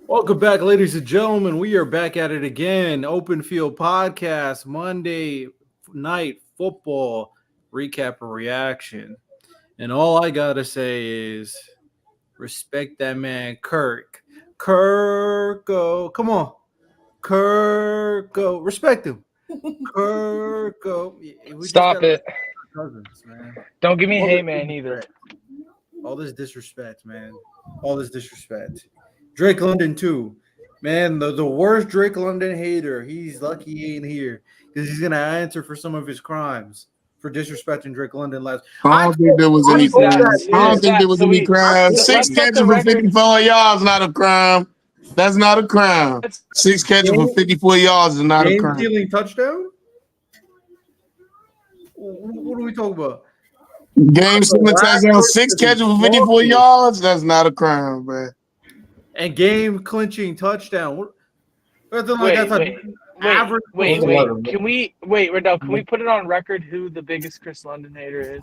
Welcome back, ladies and gentlemen. We are back at it again. Open Field Podcast, Monday night football recap and reaction. And all I got to say is respect that man, Kirk. Kirk, go. Come on. Kirk, go. Respect him. Kirk, go. We just got Stop to it. respect our cousins, man. Don't give me All hey this man either. disrespect. All this disrespect, man. All this disrespect. Drake London too, man. The worst Drake London hater. He's lucky he ain't here because he's gonna answer for some of his crimes for disrespecting Drake London last. I don't think there was any Who's crime. that? I don't Who's think there that? was So any we crime. so Six let's set catches the for record. 54 yards not a crime. That's not a crime. Six catches for 54 yards is not a Game crime. stealing touchdown. What are we talking about? Game stealing touchdown. Six catches for 54 yards. That's not a crime, man. And game clinching touchdown. Nothing like that's average. Wait. Can we Riddell? Can we put it on record who the biggest Chris London hater is?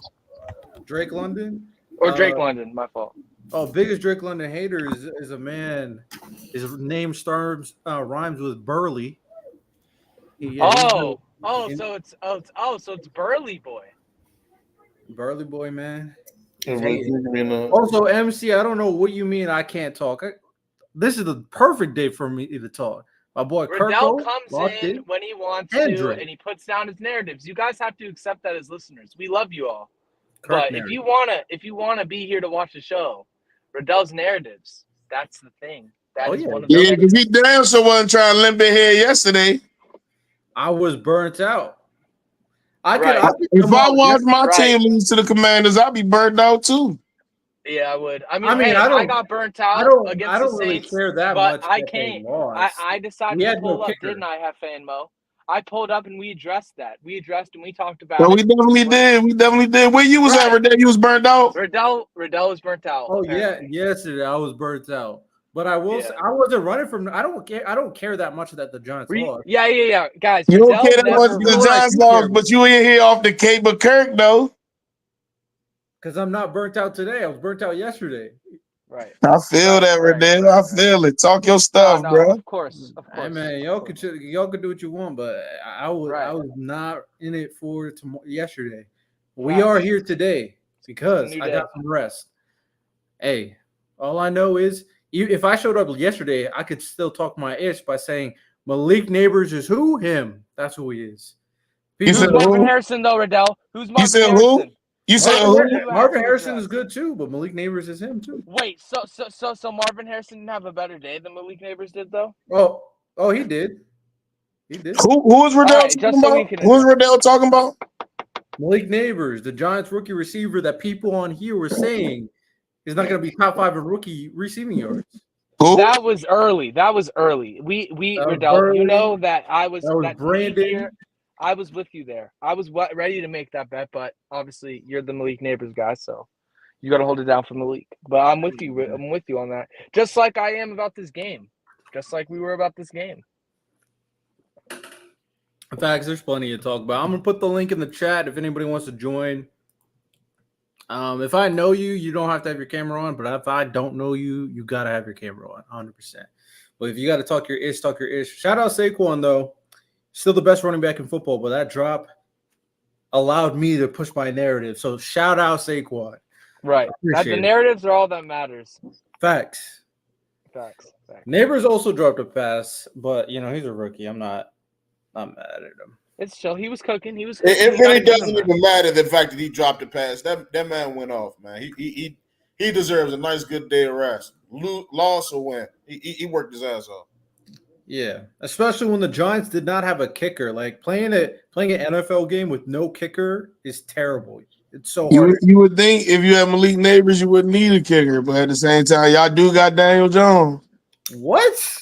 Drake London Or Drake London? My fault. Oh, biggest Drake London hater is a man. His name rhymes with Burley. So it's Burley Boy. Burley Boy, man. Also, MC, I don't know what you mean I can't talk. This is the perfect day for me to talk. My boy Riddell Kirko comes in when he wants to, and he puts down his narratives. You guys have to accept that as listeners. We love you all, but if you wanna be here to watch the show, Riddell's narratives. That's the thing. Yeah, because he damn sure wasn't trying to limp it here yesterday. I was burnt out. If I watch my team lose to the Commanders, I'd be burnt out too. Yeah, I would. I got burnt out against the Saints. I don't really care that much. But I can't. I decided to pull up, didn't I, have fan Mo? I pulled up and we addressed that. We addressed and we talked about it. We definitely did. We definitely did. Where you was at, Riddell? You was burnt out? Riddell was burnt out. Oh, apparently. Yeah. Yesterday I was burnt out. But I will say, I wasn't running from. I don't care that much that the Giants lost. Yeah, guys. You don't care that much the Giants lost, but you ain't here off the Cape of Kirk though. Because I'm not burnt out today. I was burnt out yesterday. Right. I feel that, Riddell. I feel it. Talk your stuff, bro. Of course. Hey man, y'all can do what you want, but I was not in it for yesterday. We are here today because I got some rest. Hey, all I know is. If I showed up yesterday, I could still talk my ish by saying Malik Neighbors is who? Him. That's who he is. Who's Marvin Harrison, though, Riddell? Who's Marvin Harrison? You said who? Marvin Harrison is good, too, but Malik Neighbors is him, too. Wait, so Marvin Harrison didn't have a better day than Malik Neighbors did, though? Oh, he did. He did. Who was Riddell talking about? Who was Riddell talking about? Malik Neighbors, the Giants rookie receiver that people on here were saying is not going to be top 5 in rookie receiving yards. Who? That was early. We Riddell, you know that I was Brandon. I was with you there. I was ready to make that bet, but obviously you're the Malik Neighbors guy, so you got to hold it down for Malik. But I'm with you. I'm with you on that. Just like I am about this game. Just like we were about this game. In fact, there's plenty to talk about. I'm going to put the link in the chat if anybody wants to join. If I know you, you don't have to have your camera on. But if I don't know you, you got to have your camera on, 100%. But if you got to talk your ish, talk your ish. Shout out Saquon, though. Still the best running back in football. But that drop allowed me to push my narrative. So shout out Saquon. Right. The narratives are all that matters. Facts. Neighbors also dropped a pass. But, he's a rookie. I'm not mad at him. It's chill. He was cooking. It really doesn't even matter the fact that he dropped the pass. That man went off, man. He deserves a nice good day of rest. Loss or win. He worked his ass off. Yeah, especially when the Giants did not have a kicker. Like playing an NFL game with no kicker is terrible. It's so hard. You would think if you had Malik Neighbors, you wouldn't need a kicker, but at the same time, y'all do got Daniel Jones. What?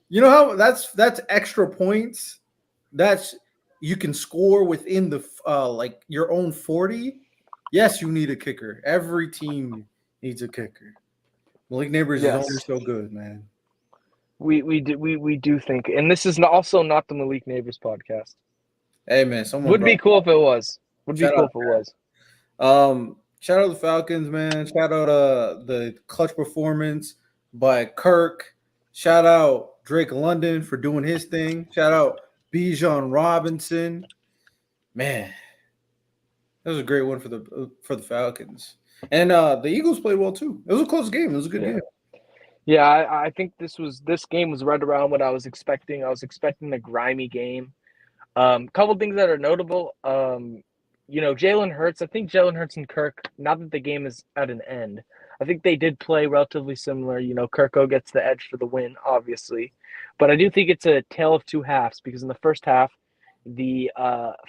You know how that's extra points. You can score within the like your own 40. Yes, you need a kicker. Every team needs a kicker. Malik Neighbors is only so good, man. We do think, and this is also not the Malik Neighbors podcast. Hey man, someone would be cool if it was. Shout out the Falcons, man. Shout out the clutch performance by Kirk. Shout out Drake London for doing his thing. Shout out Bijan Robinson. Man, that was a great one for the Falcons. And the Eagles played well too. It was a close game. It was a good game. Yeah, I think this game was right around what I was expecting. I was expecting a grimy game. Couple things that are notable. Jalen Hurts. I think Jalen Hurts and Kirk, now that the game is at an end, I think they did play relatively similar. Kirko gets the edge for the win, obviously. But I do think it's a tale of two halves because in the first half, the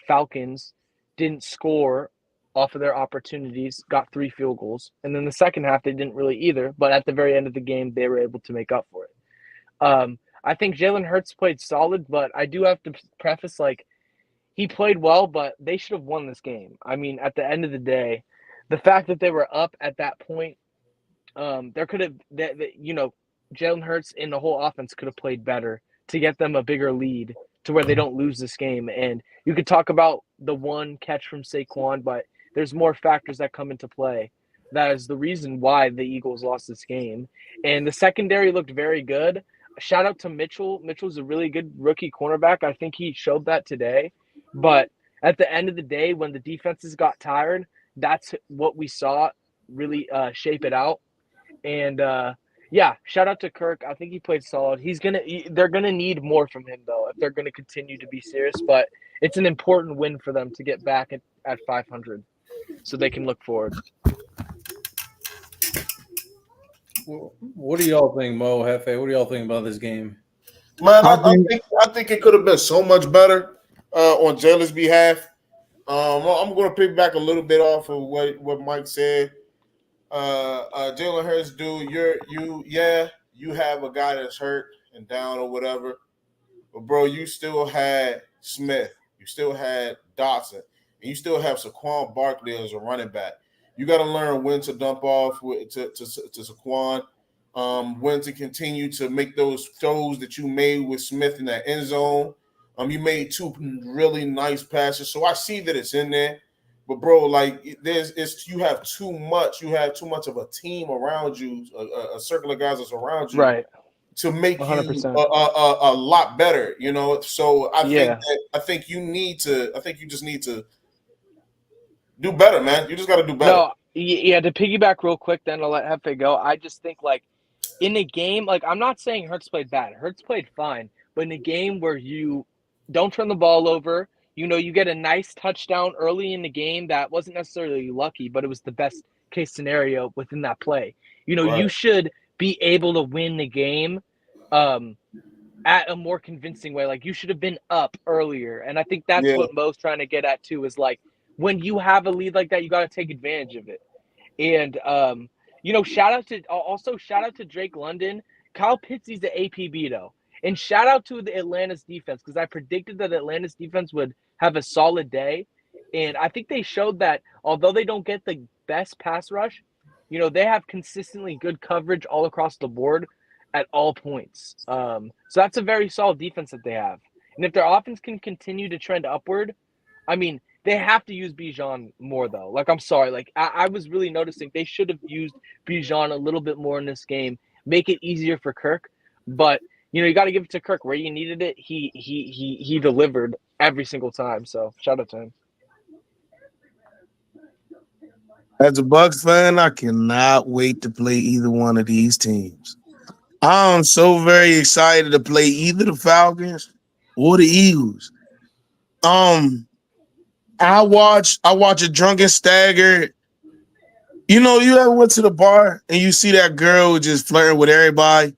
Falcons didn't score off of their opportunities, got 3 field goals. And then the second half, they didn't really either. But at the very end of the game, they were able to make up for it. I think Jalen Hurts played solid, but I do have to preface, he played well, but they should have won this game. I mean, at the end of the day, the fact that they were up at that point, there could have, Jalen Hurts and the whole offense could have played better to get them a bigger lead to where they don't lose this game. And you could talk about the one catch from Saquon, but there's more factors that come into play. That is the reason why the Eagles lost this game. And the secondary looked very good. Shout out to Mitchell. Mitchell's a really good rookie cornerback. I think he showed that today. But at the end of the day, when the defenses got tired, that's what we saw really shape it out. And shout out to Kirk. I think he played solid. They're gonna need more from him though if they're gonna continue to be serious. But it's an important win for them to get back at 500, so they can look forward. What do y'all think, Mo, Hefe? What do y'all think about this game? Man, I think it could have been so much better on Jalen's behalf. I'm going to pick back a little bit off of what Mike said. Jalen Hurts, dude, you have a guy that's hurt and down or whatever, but bro, you still had Smith, you still had Dotson, and you still have Saquon Barkley as a running back. You got to learn when to dump off to Saquon, when to continue to make those throws that you made with Smith in that end zone. You made 2 really nice passes, so I see that it's in there. But bro, you have too much. You have too much of a team around you, a circle of guys that's around you, right, to make 100%. you a lot better. So I think you just need to do better, man. You just got to do better. No, yeah. To piggyback real quick, then I'll let Hefe go. I just think in a game, I'm not saying Hurts played bad. Hurts played fine, but in a game where you don't turn the ball over. You get a nice touchdown early in the game that wasn't necessarily lucky, but it was the best case scenario within that play. Right. You should be able to win the game at a more convincing way. You should have been up earlier. And I think that's what Mo's trying to get at too, is when you have a lead like that, you got to take advantage of it. And, shout out to Drake London. Kyle Pitts, the APB though. And shout out to the Atlanta's defense, because I predicted that Atlanta's defense would have a solid day. And I think they showed that although they don't get the best pass rush, they have consistently good coverage all across the board at all points. So that's a very solid defense that they have. And if their offense can continue to trend upward, I mean, they have to use Bijan more, though. I'm sorry. I was really noticing they should have used Bijan a little bit more in this game, make it easier for Kirk. But you got to give it to Kirk where you needed it. He delivered every single time. So shout out to him. As a Bucs fan, I cannot wait to play either one of these teams. I'm so very excited to play either the Falcons or the Eagles. I watch a drunken stagger. You ever went to the bar and you see that girl just flirting with everybody?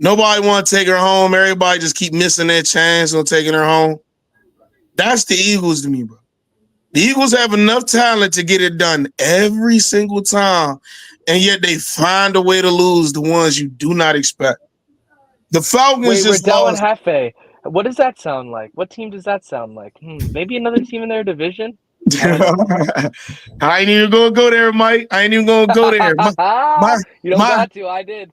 Nobody want to take her home. Everybody just keep missing their chance on taking her home. That's the Eagles to me, bro. The Eagles have enough talent to get it done every single time, and yet they find a way to lose the ones you do not expect. The Falcons just lost. Hefe. What does that sound like? What team does that sound like? Maybe another team in their division? I ain't even gonna go there, Mike. I ain't even gonna go there. You don't got to. I did.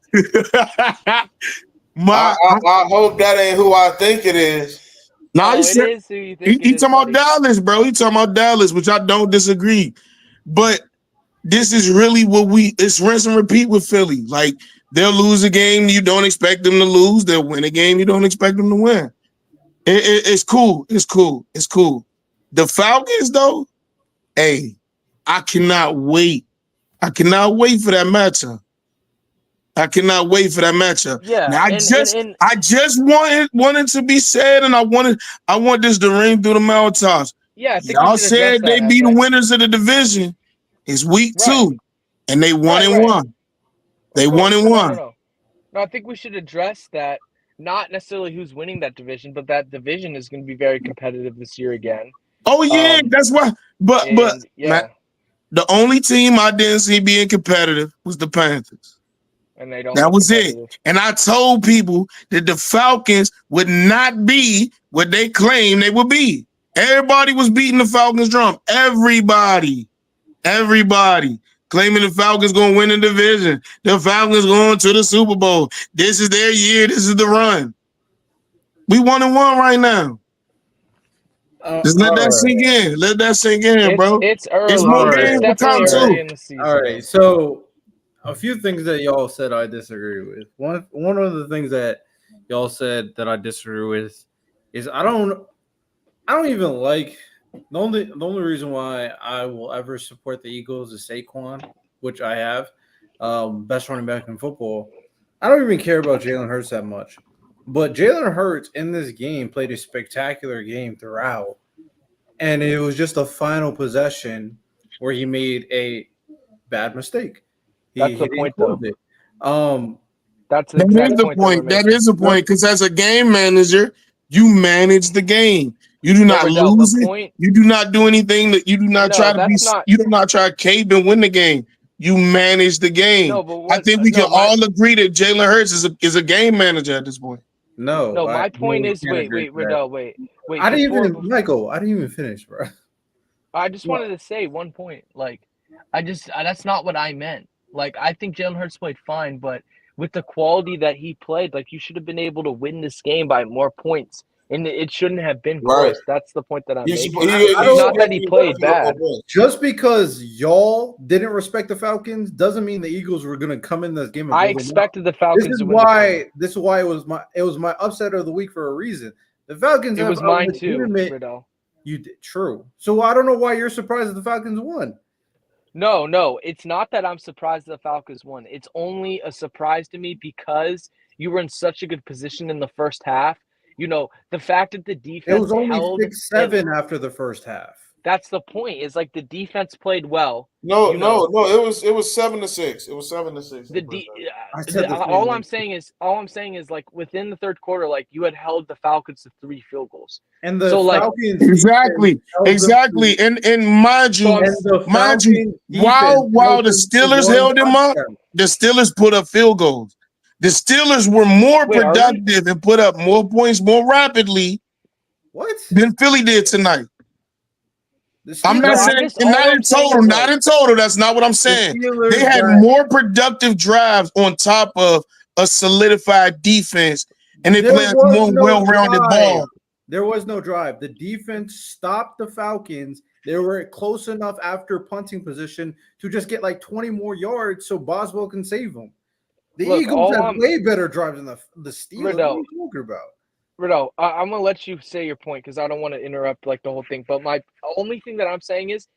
I hope that ain't who I think it is. No, it is who you think. He talking about Dallas, bro. He talking about Dallas, which I don't disagree. But this is really it's rinse and repeat with Philly. They'll lose a game you don't expect them to lose. They'll win a game you don't expect them to win. It's cool. It's cool. It's cool. The Falcons, though, hey, I cannot wait. I cannot wait for that matchup. I cannot wait for that matchup. Yeah, now, I just wanted to be said, and I want this to ring through the mountaintops. Yeah, I think y'all said they be the winners of the division. It's week 2, and they 1-1. They 1-1. No, I think we should address that. Not necessarily who's winning that division, but that division is going to be very competitive this year again. Oh yeah, that's why. But yeah, the only team I didn't see being competitive was the Panthers. And they don't. That was it. And I told people that the Falcons would not be what they claimed they would be. Everybody was beating the Falcons drum. Everybody claiming the Falcons going to win the division. The Falcons going to the Super Bowl. This is their year. This is the run. We 1-1 right now. Just let that sink in. Let that sink in, bro. It's early. It's more games to come too. All right. So a few things that y'all said I disagree with. One of the things that y'all said that I disagree with is I don't even like the only reason why I will ever support the Eagles is Saquon, which I have, best running back in football. I don't even care about Jalen Hurts that much. But Jalen Hurts in this game played a spectacular game throughout. And it was just a final possession where he made a bad mistake. That's the point, though. That is the point, because as a game manager, you manage the game. You do not lose it. You do not do anything that you do not try to be. You do not try to cave and win the game. You manage the game. I think we can all agree that Jalen Hurts is a game manager at this point. No, my point is wait, Riddell, wait. I didn't even finish, bro. I just wanted to say one point. Like, that's not what I meant. Like, I think Jalen Hurts played fine, but with the quality that he played, like, you should have been able to win this game by more points. And it shouldn't have been close. That's the point that I'm making. Not that he played bad. Just because y'all didn't respect the Falcons doesn't mean the Eagles were going to come in this game. I expected the Falcons to win. This is why it was my upset of the week for a reason. The Falcons. It was mine too, Riddell. You did true. So I don't know why you're surprised that the Falcons won. No, it's not that I'm surprised the Falcons won. It's only a surprise to me because you were in such a good position in the first half. You know, the fact that the defense it was only 6-7 after the first half. That's the point. Is like the defense played well. No. It was 7-6. It was 7-6. All I'm saying is like within the third quarter, like you had held the Falcons to 3 field goals. And the Falcons exactly. And mind you, while the Steelers held them up, the Steelers put up field goals. The Steelers were more productive and put up more points more rapidly than Philly did tonight. I'm not saying not in total. That's not what I'm saying. They had more productive drives on top of a solidified defense, and they played more well-rounded ball. There was no drive. The defense stopped the Falcons. They were close enough after punting position to just get like 20 more yards so Boswell can save them. The Eagles have way better drives than the Steelers. What are you talking about? Riddell, I'm going to let you say your point because I don't want to interrupt like the whole thing. But my only thing that I'm saying is,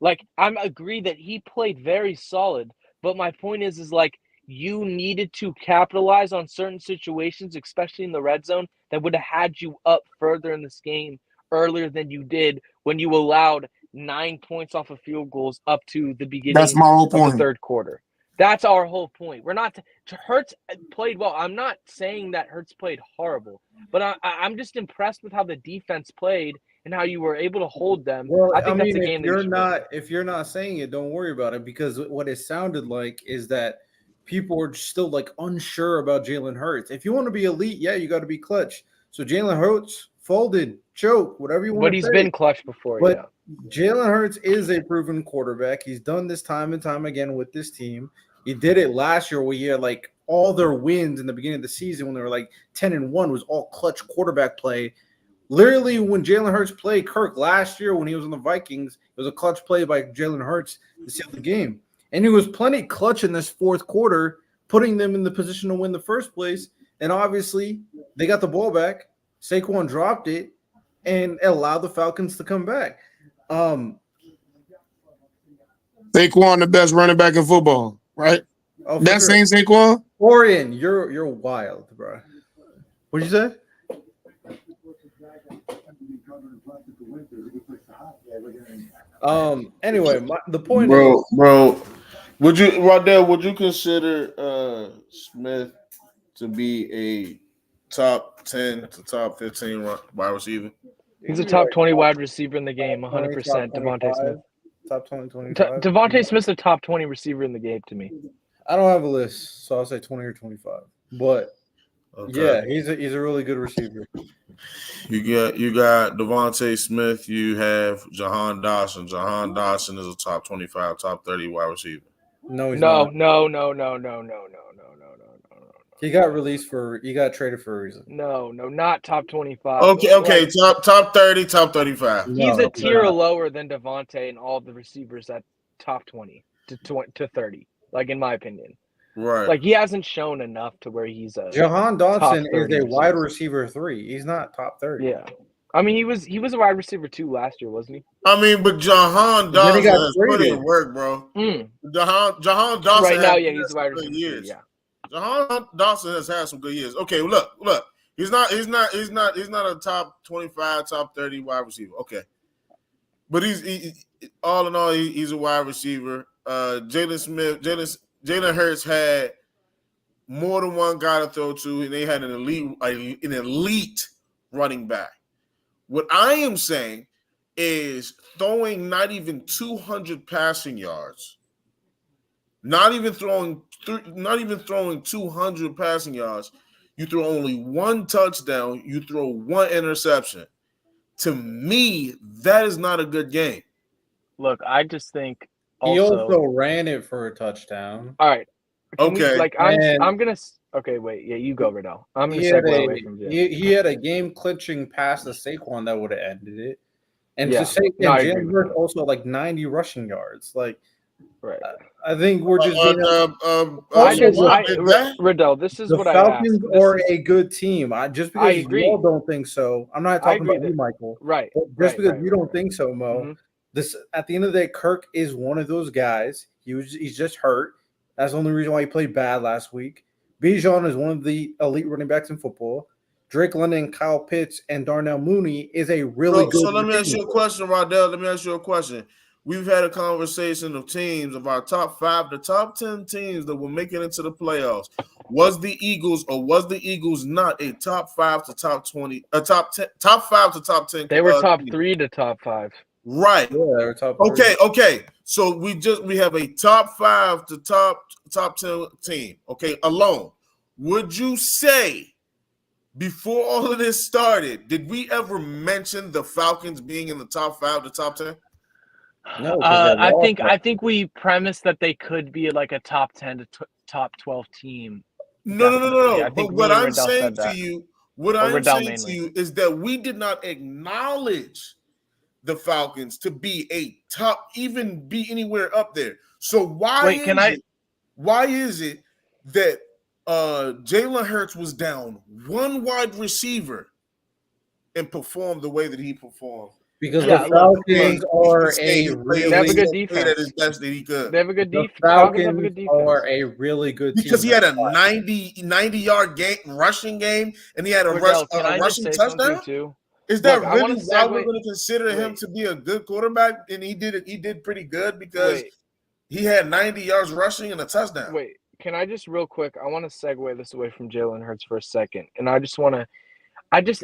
like, I'm agree that he played very solid. But my point is like, you needed to capitalize on certain situations, especially in the red zone, that would have had you up further in this game earlier than you did when you allowed 9 points off of field goals up to the beginning of the third quarter. That's our whole point. We're not Hurts played well. I'm not saying that Hurts played horrible, but I'm just impressed with how the defense played and how you were able to hold them. Well, I think that's a game if you're not saying it, don't worry about it, because what it sounded like is that people were still like unsure about Jalen Hurts. If you want to be elite, you got to be clutch. So Jalen Hurts folded, choke, whatever you want. But he's been clutch before. But Jalen Hurts is a proven quarterback. He's done this time and time again with this team. He did it last year where he had like all their wins in the beginning of the season when they were like 10-1 was all clutch quarterback play. Literally, when Jalen Hurts played Kirk last year when he was on the Vikings, it was a clutch play by Jalen Hurts to seal the game. And he was plenty clutch in this fourth quarter, putting them in the position to win the first place. And obviously, they got the ball back. Saquon dropped it and allowed the Falcons to come back. Saquon, the best running back in football, right? Oh, That's sure. Saying Saquon? Orion, you're wild, bro. What'd you say? Anyway, the point is, bro, would you consider Smith to be a top 10 to top 15 wide receiver? He's a top 20 wide receiver in the game, 100%. Devontae Smith. Top 20, 25. Devontae Smith's a top 20 receiver in the game to me. I don't have a list, so I'll say 20 or 25. But yeah, he's a really good receiver. You got Devontae Smith. You have Jahan Dawson. Jahan Dawson is a top 25, top 30 wide receiver. No, he's not. No. He got released he got traded for a reason. No, not top 25. Okay, top 30, top 35. He's a tier lower than Devontae and all the receivers at top 20 to 30, like in my opinion. Right. Like he hasn't shown enough to where he's a Jahan Dawson is a wide receiver 3. He's not top 30. Yeah. I mean, he was a wide receiver 2 last year, wasn't he? I mean, but Jahan Dawson has put in work, bro. Jahan Dawson right now, yeah, he's a wide receiver 2, yeah. Jahan Dawson has had some good years. Okay, look. He's not a top 25, top 30 wide receiver. Okay. But he's all in all, he's a wide receiver. Jalen Hurts had more than one guy to throw to, and they had an elite running back. What I am saying is throwing not even 200 passing yards, not even throwing 200 passing yards. You throw only one touchdown. You throw one interception. To me, that is not a good game. Look, I just think he also ran it for a touchdown. All right. Okay. I'm gonna. Okay, wait. Yeah, you go, Riddell. I'm gonna segue away from Jim. He had a game-clinching pass to Saquon that would have ended it, and to Jalen Hurts also like 90 rushing yards. Like, right. I think we're just Riddell. This is what Falcons I are a good team. Just because you all don't think so, I'm not talking about you, Michael. Right. Just because you don't think so, Mo. Mm-hmm. This at the end of the day, Kirk is one of those guys. He's just hurt. That's the only reason why he played bad last week. Bijan is one of the elite running backs in football. Drake London, Kyle Pitts, and Darnell Mooney is a really good. So let me ask you a question, Rodell. Let me ask you a question. We've had a conversation of teams of our top 5, the top 10 teams that will make it into the playoffs. Was the Eagles or was the Eagles not a top 5 to top 20, top 5 to top 10? They were top 3 to top 5. Right. Yeah, they were top 3. Okay. So we have a top 5 to top 10 team. Okay, alone. Would you say before all of this started, did we ever mention the Falcons being in the top 5 to top 10? No, I think we premised that they could be like a top 10 to top 12 team. No. But what I'm saying to you is that we did not acknowledge the Falcons to be a top, even be anywhere up there. So why is it that Jalen Hurts was down one wide receiver and performed the way that he performed? Because the Falcons are they have a good defense. They have a good defense. The Falcons are a really good team. Because he had a 90-yard rushing game, and he had a rushing touchdown. Too? Is that really why we're going to consider him to be a good quarterback? And he did pretty good because he had 90 yards rushing and a touchdown. Wait, can I just real quick? I want to segue this away from Jalen Hurts for a second, and I just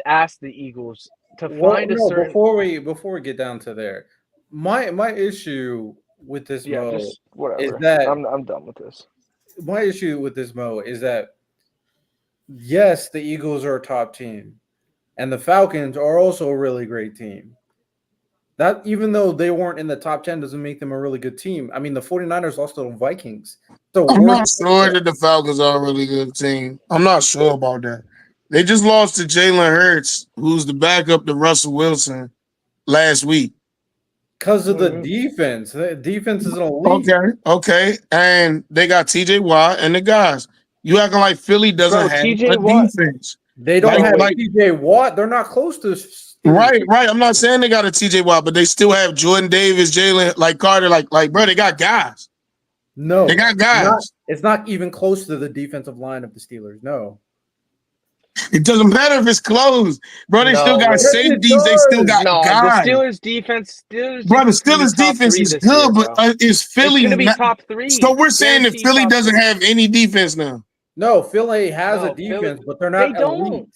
asked the Eagles to find a certain. Before we get down to there, my issue with this is whatever. that I'm done with this. My issue with this is that yes, the Eagles are a top team, and the Falcons are also a really great team. That even though they weren't in the top 10 doesn't make them a really good team. I mean, the 49ers lost to the Vikings. So I'm not sure that the Falcons are a really good team. I'm not sure about that. They just lost to Jalen Hurts, who's the backup to Russell Wilson last week. Because of the defense. The defense is an elite. Okay. And they got TJ Watt and the guys. You acting like Philly doesn't have TJ a Watt. defense. They don't have TJ Watt. They're not close to right. I'm not saying they got a TJ Watt, but they still have Jordan Davis, Jalen, like Carter, like bro, they got guys. No, they got guys. It's not even close to the defensive line of the Steelers. No. It doesn't matter if it's closed, bro. They still got safeties. They still got guys. The Steelers defense, bro. The Steelers defense is good, year, but is Philly going to be top 3? So we're saying that Philly doesn't have any defense now. No, Philly has a defense, but they're not. They don't. Elite.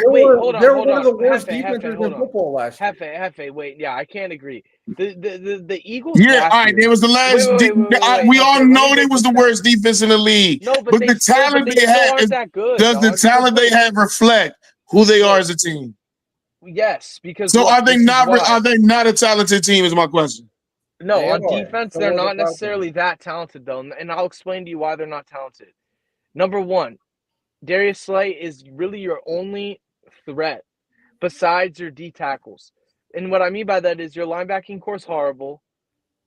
Wait, hold on. They're one of the worst defenses in football last year. Hefe, wait, yeah, I can't agree. The Eagles. Yeah, all right. There was the last. We all know they was the worst defense in the league. No, but the talent they have does the talent they have reflect who they are as a team? Yes, because so are they not? Are they not a talented team? Is my question. No, on defense, they're not necessarily that talented though, and I'll explain to you why they're not talented. Number one, Darius Slay is really your only threat besides your D tackles. And what I mean by that is your linebacking core is horrible.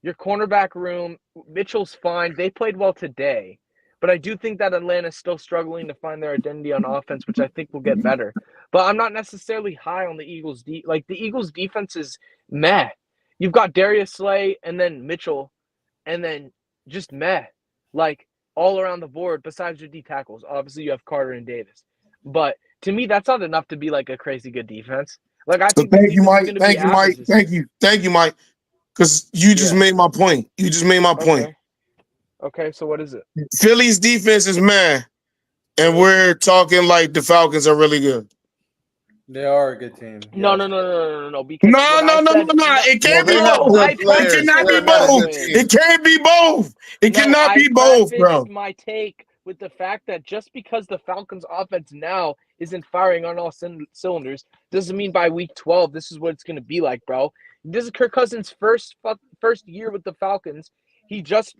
Your cornerback room, Mitchell's fine. They played well today. But I do think that Atlanta's still struggling to find their identity on offense, which I think will get better. But I'm not necessarily high on the Eagles. The Eagles defense is meh. You've got Darius Slay and then Mitchell and then just meh. Like all around the board besides your D tackles. Obviously, you have Carter and Davis. But to me, that's not enough to be like a crazy good defense. Like I think thank you, Mike. Thank you, Mike. Because you just made my point. You just made my point. Okay, so what is it? Philly's defense is meh, and we're talking like the Falcons are really good. They are a good team. No. Because no. It can't be both. It cannot be both. It can't be both. It cannot be both, bro. My take with the fact that just because the Falcons' offense now isn't firing on all cylinders doesn't mean by week 12 this is what it's going to be like, bro. This is Kirk Cousins' first year with the Falcons. He just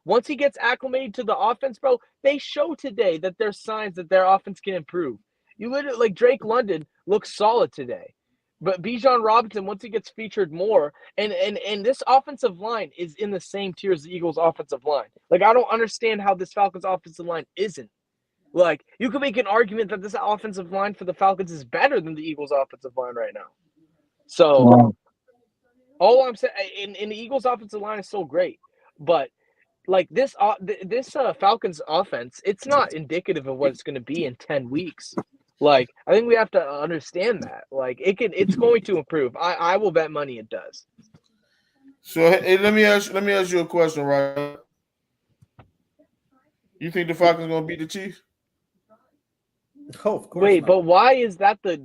once he gets acclimated to the offense, bro, they show today that there's signs that their offense can improve. You literally Drake London looks solid today. But Bijan Robinson, once he gets featured more, and this offensive line is in the same tier as the Eagles' offensive line. I don't understand how this Falcons offensive line isn't. You could make an argument that this offensive line for the Falcons is better than the Eagles' offensive line right now. So, all I'm saying, and the Eagles' offensive line is so great, but this Falcons offense, it's not indicative of what it's going to be in 10 weeks. I think we have to understand that. It's going to improve. I will bet money it does. So hey, let me ask you a question, right? You think the Falcons gonna beat the Chiefs? Oh, of course. Wait, but why is that the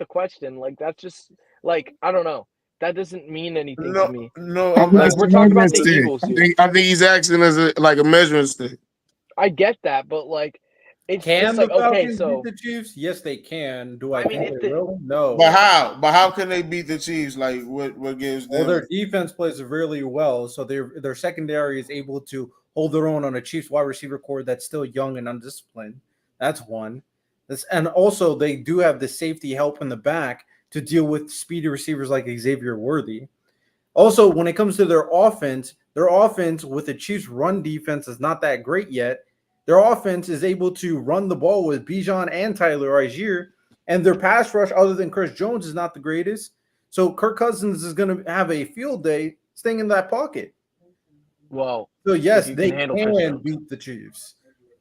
question? That's just I don't know. That doesn't mean anything to me. No, we're talking about the Eagles here. I think he's acting as a measuring stick. I get that, but it's can just the Falcons beat the Chiefs? Yes, they can. Do I think they will? No. But how? But how can they beat the Chiefs? What gives them? Well, their defense plays really well, so their secondary is able to hold their own on a Chiefs wide receiver core that's still young and undisciplined. That's one. And also they do have the safety help in the back to deal with speedy receivers like Xavier Worthy. Also, when it comes to their offense with the Chiefs' run defense is not that great yet. Their offense is able to run the ball with Bijan and Tyler Algier, and their pass rush, other than Chris Jones, is not the greatest. So Kirk Cousins is going to have a field day staying in that pocket. Well, so yes, they can beat the Chiefs.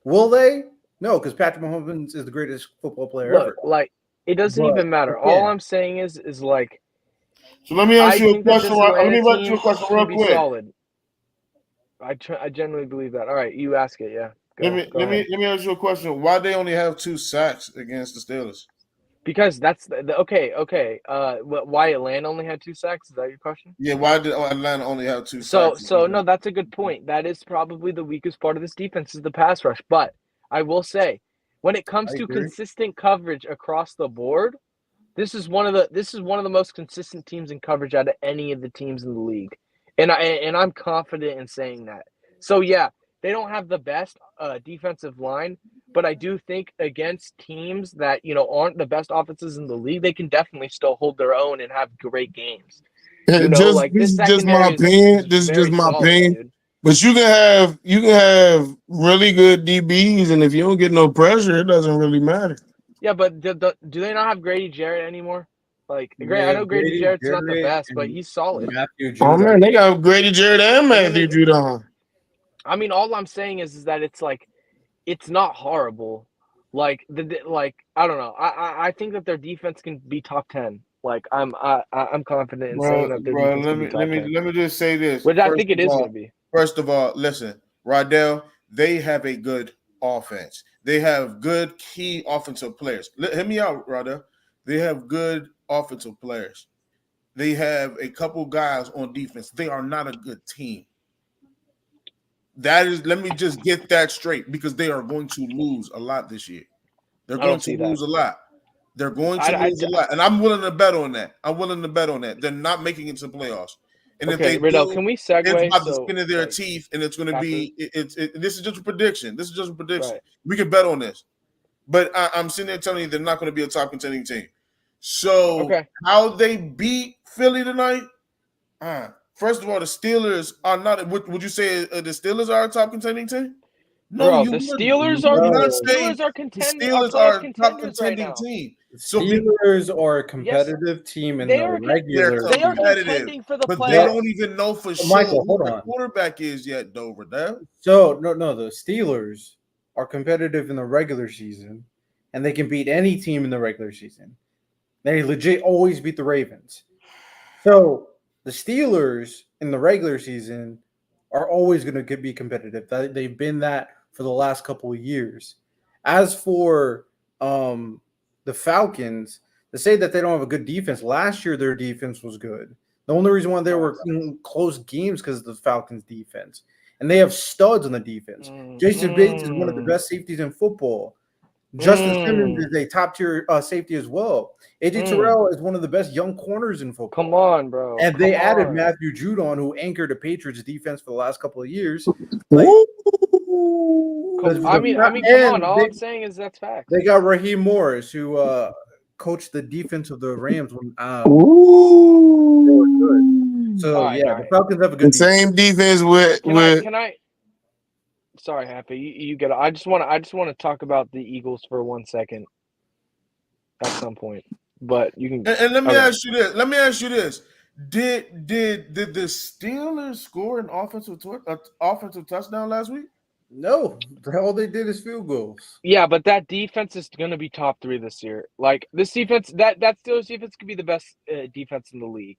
Will they? No, because Patrick Mahomes is the greatest football player ever. It doesn't even matter. All I'm saying is So let me ask you a question. Let me ask you a question real quick. Solid. I genuinely believe that. All right, you ask it. Yeah. Let me ask you a question. Why they only have 2 sacks against the Steelers? Because that's okay. Why Atlanta only had 2 sacks? Is that your question? Yeah. Why did Atlanta only have 2 sacks? So no, that's a good point. That is probably the weakest part of this defense is the pass rush. But I will say, when it comes to consistent coverage across the board, this is one of the most consistent teams in coverage out of any of the teams in the league, and I'm confident in saying that. So yeah. They don't have the best defensive line, but I do think against teams that aren't the best offenses in the league, they can definitely still hold their own and have great games. This is just my opinion. This is just my opinion. But you can have really good DBs, and if you don't get no pressure, it doesn't really matter. Yeah, but do they not have Grady Jarrett anymore? Like, I know Grady Jarrett's not the best, but he's solid. Matthew Judon. Oh man, they got Grady Jarrett and Matthew Judon. I mean, all I'm saying is that it's like, it's not horrible. Like I don't know. I think that their defense can be top 10. Like I'm confident in saying that their defense can be top 10. Let me just say this. Which I think it is going to be. First of all, listen, Rodell, they have a good offense. They have good key offensive players. Hear me out, Rodell. They have good offensive players. They have a couple guys on defense. They are not a good team. Let me just get that straight, because they are going to lose a lot this year. They're going to lose a lot. They're going to lose a lot. And I'm willing to bet on that. They're not making it to the playoffs. And if they Riddle, do, can we segue? It's about the skin of their teeth, and it's going to be. This is just a prediction. Right. We can bet on this, but I'm sitting there telling you they're not going to be a top contending team. So how they beat Philly tonight? First of all, the Steelers are not. Would you say the Steelers are a top contending team? No, the Steelers are contending. Steelers are a top contending team. So Steelers are a competitive team in the regular. They are contending for the playoffs. But they don't even know for sure Michael, who the quarterback is yet, though, Rodell. So no, the Steelers are competitive in the regular season, and they can beat any team in the regular season. They legit always beat the Ravens. So the Steelers in the regular season are always going to be competitive. They've been that for the last couple of years. As for the Falcons, to say that they don't have a good defense, last year their defense was good. The only reason why they were in close games because of the Falcons' defense. And they have studs on the defense. Jason Bates is one of the best safeties in football. Justin Simmons is a top-tier safety as well. AJ Terrell is one of the best young corners in football. Come on, bro. And they added Matthew Judon, who anchored the Patriots' defense for the last couple of years. Like, I mean, come on. All I'm saying is that's fact. They got Raheem Morris, who coached the defense of the Rams when they were good. So the Falcons have a good same defense with. Can I? Sorry, Happy. You get it. I just want to talk about the Eagles for 1 second at some point. But you can. And let me ask you this. Did the Steelers score an offensive touchdown last week? No. All they did is field goals. Yeah, but that defense is going to be top 3 this year. Like this defense, that Steelers defense could be the best defense in the league.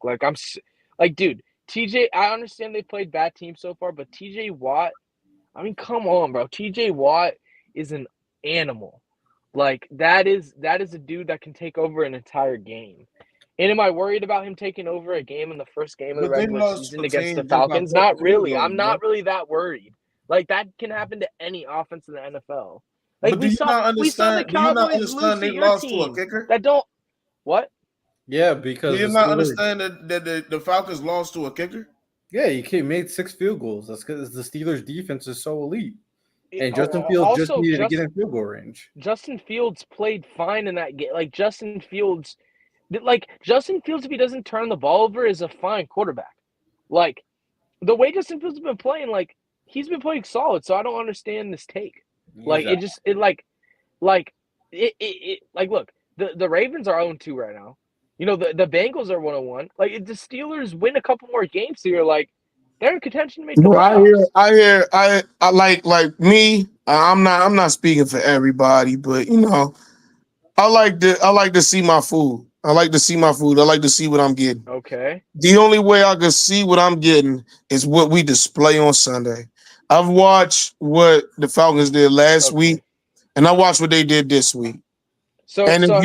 Dude, TJ. I understand they played bad teams so far, but TJ Watt. I mean, come on, bro. TJ Watt is an animal. Like that is a dude that can take over an entire game. And am I worried about him taking over a game in the first game of the regular season against the Falcons? Not really. I'm not really that worried. Like that can happen to any offense in the NFL. Like we saw the Cowboys lose to your team. That don't what? Yeah, because do you not understand that the Falcons lost to a kicker? Yeah, he made 6 field goals. That's because the Steelers' defense is so elite. And Justin Fields just needed to get in field goal range. Justin Fields played fine in that game. Like Justin Fields, if he doesn't turn the ball over, is a fine quarterback. Like the way Justin Fields has been playing, like he's been playing solid. So I don't understand this take. Like look, the Ravens are 0-2 right now. You know, the Bengals are 1-1. Like, if the Steelers win a couple more games here, like, they're in contention to make the playoffs. I like me. I'm not speaking for everybody, but you know, I like to see my food. I like to see my food. I like to see what I'm getting. Okay. The only way I can see what I'm getting is what we display on Sunday. I've watched what the Falcons did last week, and I watched what they did this week. And if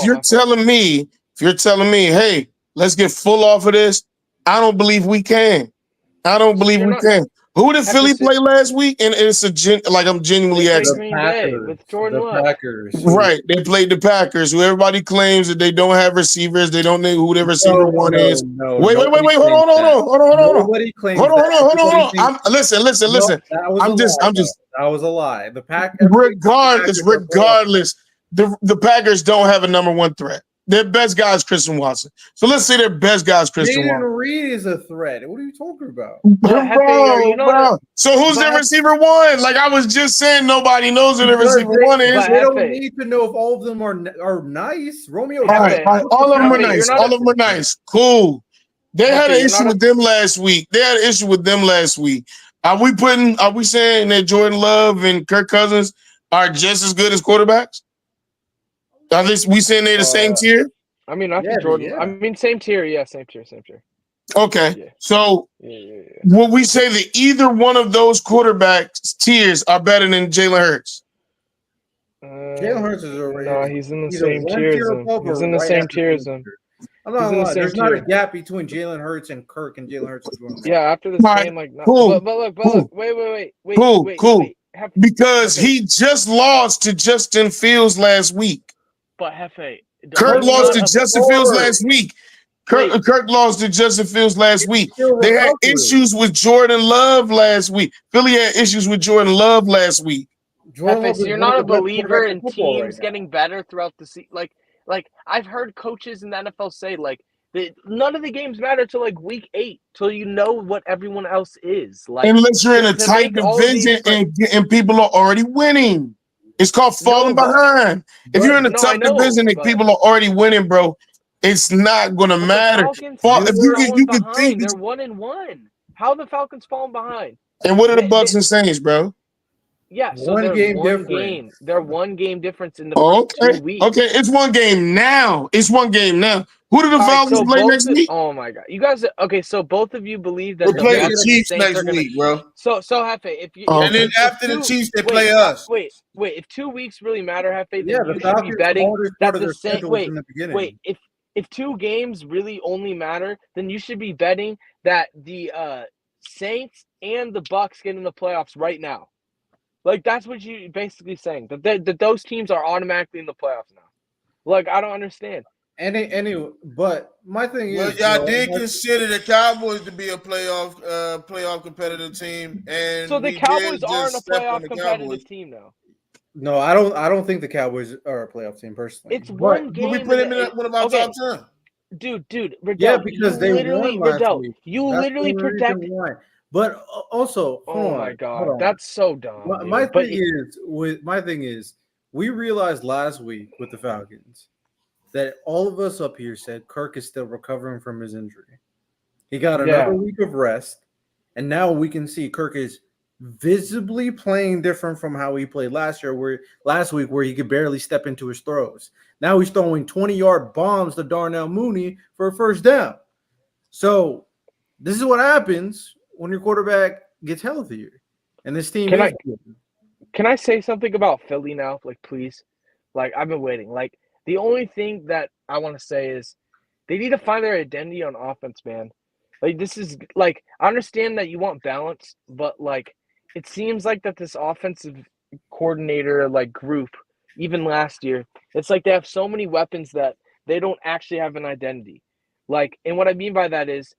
you're telling me, hey, let's get full off of this, I don't believe we can. Who did Philly play last week? And it's I'm genuinely asking. With Jordan Love. Packers. Right. They played the Packers, who everybody claims that they don't have receivers. They don't know who their receiver one is. Wait. Hold on. Nobody claims Hold on. Listen. That was a lie. The Packers. Regardless, the Packers don't have a number 1 threat. Their best guy is Christian Watson. So let's say their best guy is Christian Jaden Watson. Reed is a threat. What are you talking about? Bro. So who's their receiver one? Like I was just saying, nobody knows who the receiver one is. They don't need to know if all of them are nice. Romeo. All right. All of them are nice. All of them are nice. Cool. They had an issue with them last week. Are we saying that Jordan Love and Kirk Cousins are just as good as quarterbacks? Are we saying they're the same tier? I mean, I think Jordan. Yeah. I mean, same tier. Yeah, same tier. Okay. Yeah. So will we say that either one of those quarterbacks tiers are better than Jalen Hurts? Jalen Hurts is already. No, he's in the same tier as him. He's in the same tier as him. I'm not lying. There's not a gap between Jalen Hurts and Kirk and Jalen Hurts. Yeah, after this game, like, cool. But look, wait. Cool. Because he just lost to Justin Fields last week. But Hefe, Kirk lost to Justin Fields last week. Kirk lost to Justin Fields last week. They had issues with Jordan Love last week. Philly had issues with Jordan Love last week. Hefe, so you're not a believer in teams getting better throughout the season. Like I've heard coaches in the NFL say, like, none of the games matter till like week 8, till you know what everyone else is. Like, unless you're in a tight division and people are already winning. It's called falling behind. If you're in a tough division and people are already winning, bro, it's not gonna matter. If you can think they're 1-1. How are the Falcons falling behind? And what are the Bucks and Saints, bro? Yeah, so they're one game difference in the first 2 weeks. Okay, it's one game now. Who do the Falcons play next week? Oh my God, you guys. Okay, so both of you believe that we're playing the Chiefs next week, bro. So Hefe, if you and then after the Chiefs, they play us. Wait. If 2 weeks really matter, Hefe, then you should be betting that the same. Wait. If 2 games really only matter, then you should be betting that the Saints and the Bucks get in the playoffs right now. Like, that's what you're basically saying, that those teams are automatically in the playoffs now. Like, I don't understand. Anyway, but my thing is, y'all did consider the Cowboys to be a playoff competitive team, and so the Cowboys aren't a playoff competitive team now. No, I don't think the Cowboys are a playoff team personally. It's one game. We put him in one of our top 10. Dude, Riddell, yeah, because they won last week. You literally protected. But also, my God, that's so dumb. My thing is, we realized last week with the Falcons that all of us up here said Kirk is still recovering from his injury. He got another week of rest, and now we can see Kirk is visibly playing different from how he played last week, where he could barely step into his throws. Now he's throwing 20-yard bombs to Darnell Mooney for a first down. So this is what happens when your quarterback gets healthier, and this team Can I say something about Philly now? Like, please. Like, I've been waiting. Like, the only thing that I want to say is they need to find their identity on offense, man. Like, this is, like, I understand that you want balance, but, like, it seems like that this offensive coordinator, like, group, even last year, it's like they have so many weapons that they don't actually have an identity. Like, and what I mean by that is,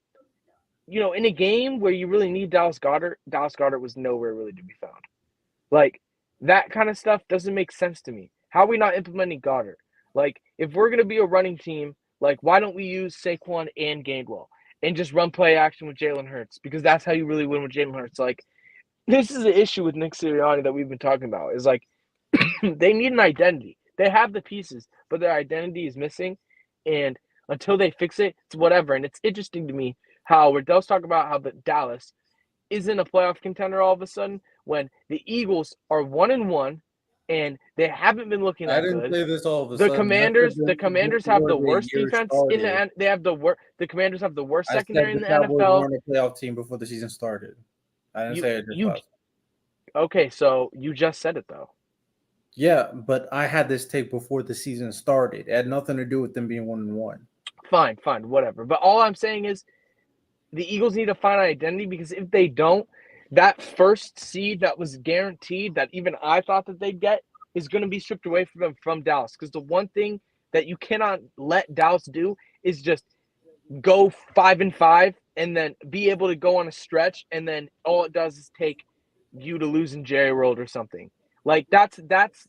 you know, in a game where you really need Dallas Goedert was nowhere really to be found. Like, that kind of stuff doesn't make sense to me. How are we not implementing Goedert? Like, if we're going to be a running team, like, why don't we use Saquon and Gainwell and just run play action with Jalen Hurts? Because that's how you really win with Jalen Hurts. Like, this is the issue with Nick Sirianni that we've been talking about, is like they need an identity. They have the pieces, but their identity is missing. And until they fix it, it's whatever. And it's interesting to me how Riddell's talking about how the Dallas isn't a playoff contender all of a sudden when the Eagles are 1-1 and they haven't been looking that good. I didn't say this all of a sudden. The Commanders have the worst defense in the. They have the Commanders have the worst secondary in the NFL. Weren't a playoff team before the season started. I didn't say it. Okay, so you just said it though. Yeah, but I had this take before the season started. It had nothing to do with them being 1-1. Fine, whatever. But all I'm saying is the Eagles need to find an identity, because if they don't, that first seed that was guaranteed, that even I thought that they'd get, is going to be stripped away from them from Dallas. Because the one thing that you cannot let Dallas do is just go 5-5 and then be able to go on a stretch, and then all it does is take you to lose in Jerry World or something. Like, that's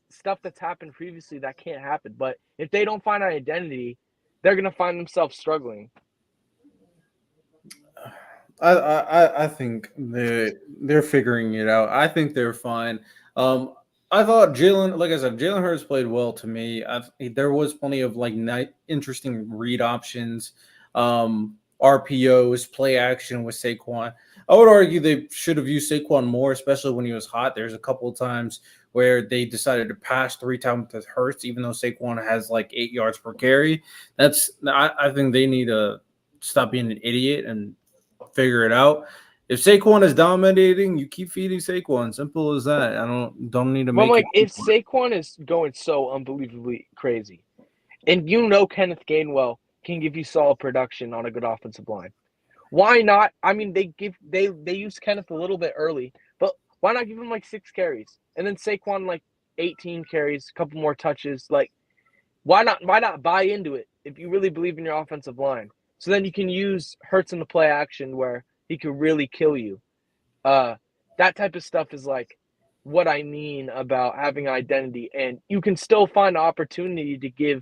stuff that's happened previously that can't happen. But if they don't find an identity, they're going to find themselves struggling. I think they're figuring it out. I think they're fine. I thought Jalen, like I said, Jalen Hurts played well to me. There was plenty of like interesting read options, RPOs, play action with Saquon. I would argue they should have used Saquon more, especially when he was hot. There's a couple of times where they decided to pass 3 times to Hurts, even though Saquon has like 8 yards per carry. I think they need to stop being an idiot and figure it out. If Saquon is dominating, you keep feeding Saquon. Simple as that. I don't need to make. But like, if Saquon is going so unbelievably crazy, and Kenneth Gainwell can give you solid production on a good offensive line, why not? I mean, they used Kenneth a little bit early, but why not give him like 6 carries and then Saquon like 18 carries, a couple more touches? Like, why not buy into it if you really believe in your offensive line? So then you can use Hurts in the play action where he could really kill you. That type of stuff is like what I mean about having identity. And you can still find an opportunity to give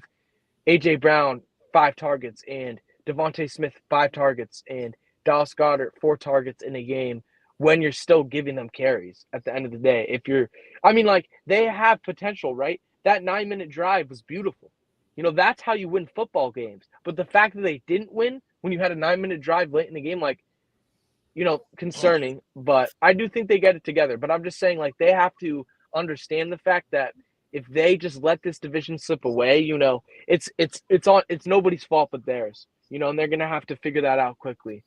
A.J. Brown 5 targets and Devontae Smith 5 targets and Dallas Goedert 4 targets in a game when you're still giving them carries at the end of the day. They have potential, right? That 9-minute drive was beautiful. That's how you win football games. But the fact that they didn't win when you had a 9-minute drive late in the game, concerning. But I do think they get it together. But I'm just saying, they have to understand the fact that if they just let this division slip away, it's nobody's fault but theirs. And they're gonna have to figure that out quickly.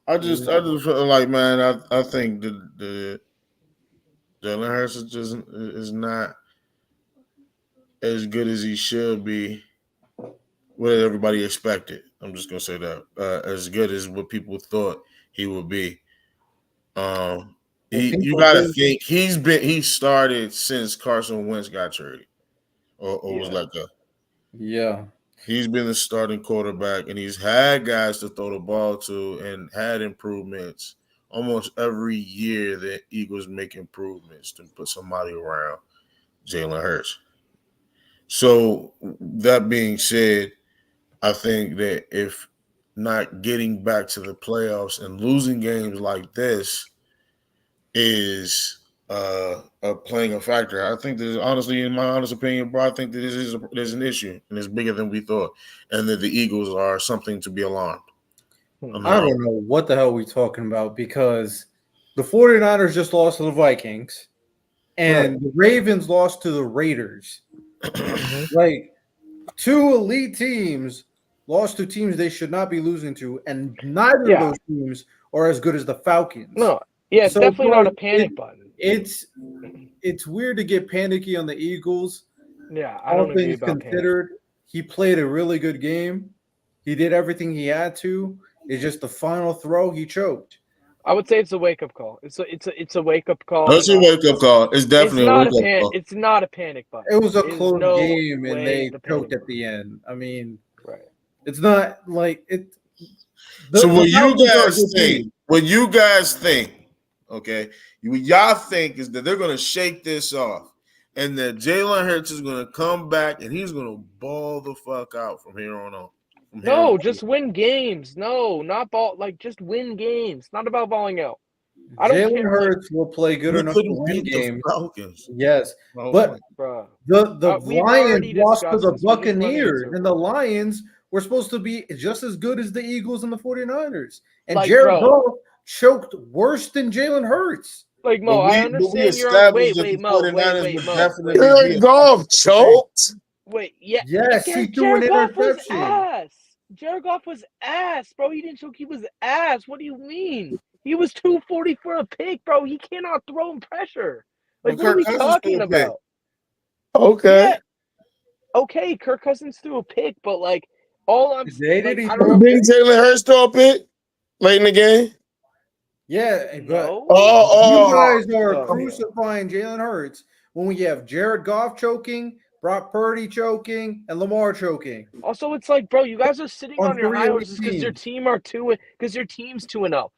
I just feel like, man, I think the Jalen Hurts is not as good as he should be, what everybody expected. I'm just gonna say that as good as what people thought he would be. You gotta think he started since Carson Wentz got traded or was let go. Yeah, he's been the starting quarterback, and he's had guys to throw the ball to, and had improvements almost every year. The Eagles make improvements to put somebody around Jalen Hurts. So that being said, I think that if not getting back to the playoffs and losing games like this is playing a factor, I think there's honestly, in my honest opinion, bro, I think that there's an issue, and it's bigger than we thought, and that the Eagles are something to be alarmed. I don't know what the hell we're talking about, because the 49ers just lost to the Vikings, and the Ravens lost to the Raiders. Like, 2 elite teams lost to teams they should not be losing to, and neither of those teams are as good as the Falcons. No, it's definitely not a panic button. It's weird to get panicky on the Eagles. Yeah, I don't agree about considered. Panic. He played a really good game. He did everything he had to. It's just the final throw he choked. I would say it's a wake-up call. It's a wake-up call. It's a wake-up call. It's definitely a wake-up call. It's not a panic button. It was a close game, and they choked at the end. I mean, it's not like it. So what you guys think, okay, what y'all think is that they're going to shake this off, and that Jalen Hurts is going to come back, and he's going to ball the fuck out from here on out. No, just win games. No, not ball. Just win games. Not about balling out. Jalen Hurts will play good enough to win games. Yes, but the Lions lost to the Buccaneers, and the Lions were supposed to be just as good as the Eagles and the 49ers. And Jared Goff choked worse than Jalen Hurts. Mo, I understand you're – wait, Mo. Jared Goff choked? Wait, yeah. Yes, he threw an interception. Jared Goff was ass, bro. He didn't choke. He was ass. What do you mean? He was 240 for a pick, bro. He cannot throw in pressure. What are we talking about? Okay. Yeah. Okay, Kirk Cousins threw a pick, but all I'm saying, did Jalen Hurts throw a pick late in the game? Yeah, but you guys are crucifying Jalen Hurts when we have Jared Goff choking, Brock Purdy choking, and Lamar choking. Also, it's bro, you guys are sitting on your high horses because your team's 2-0.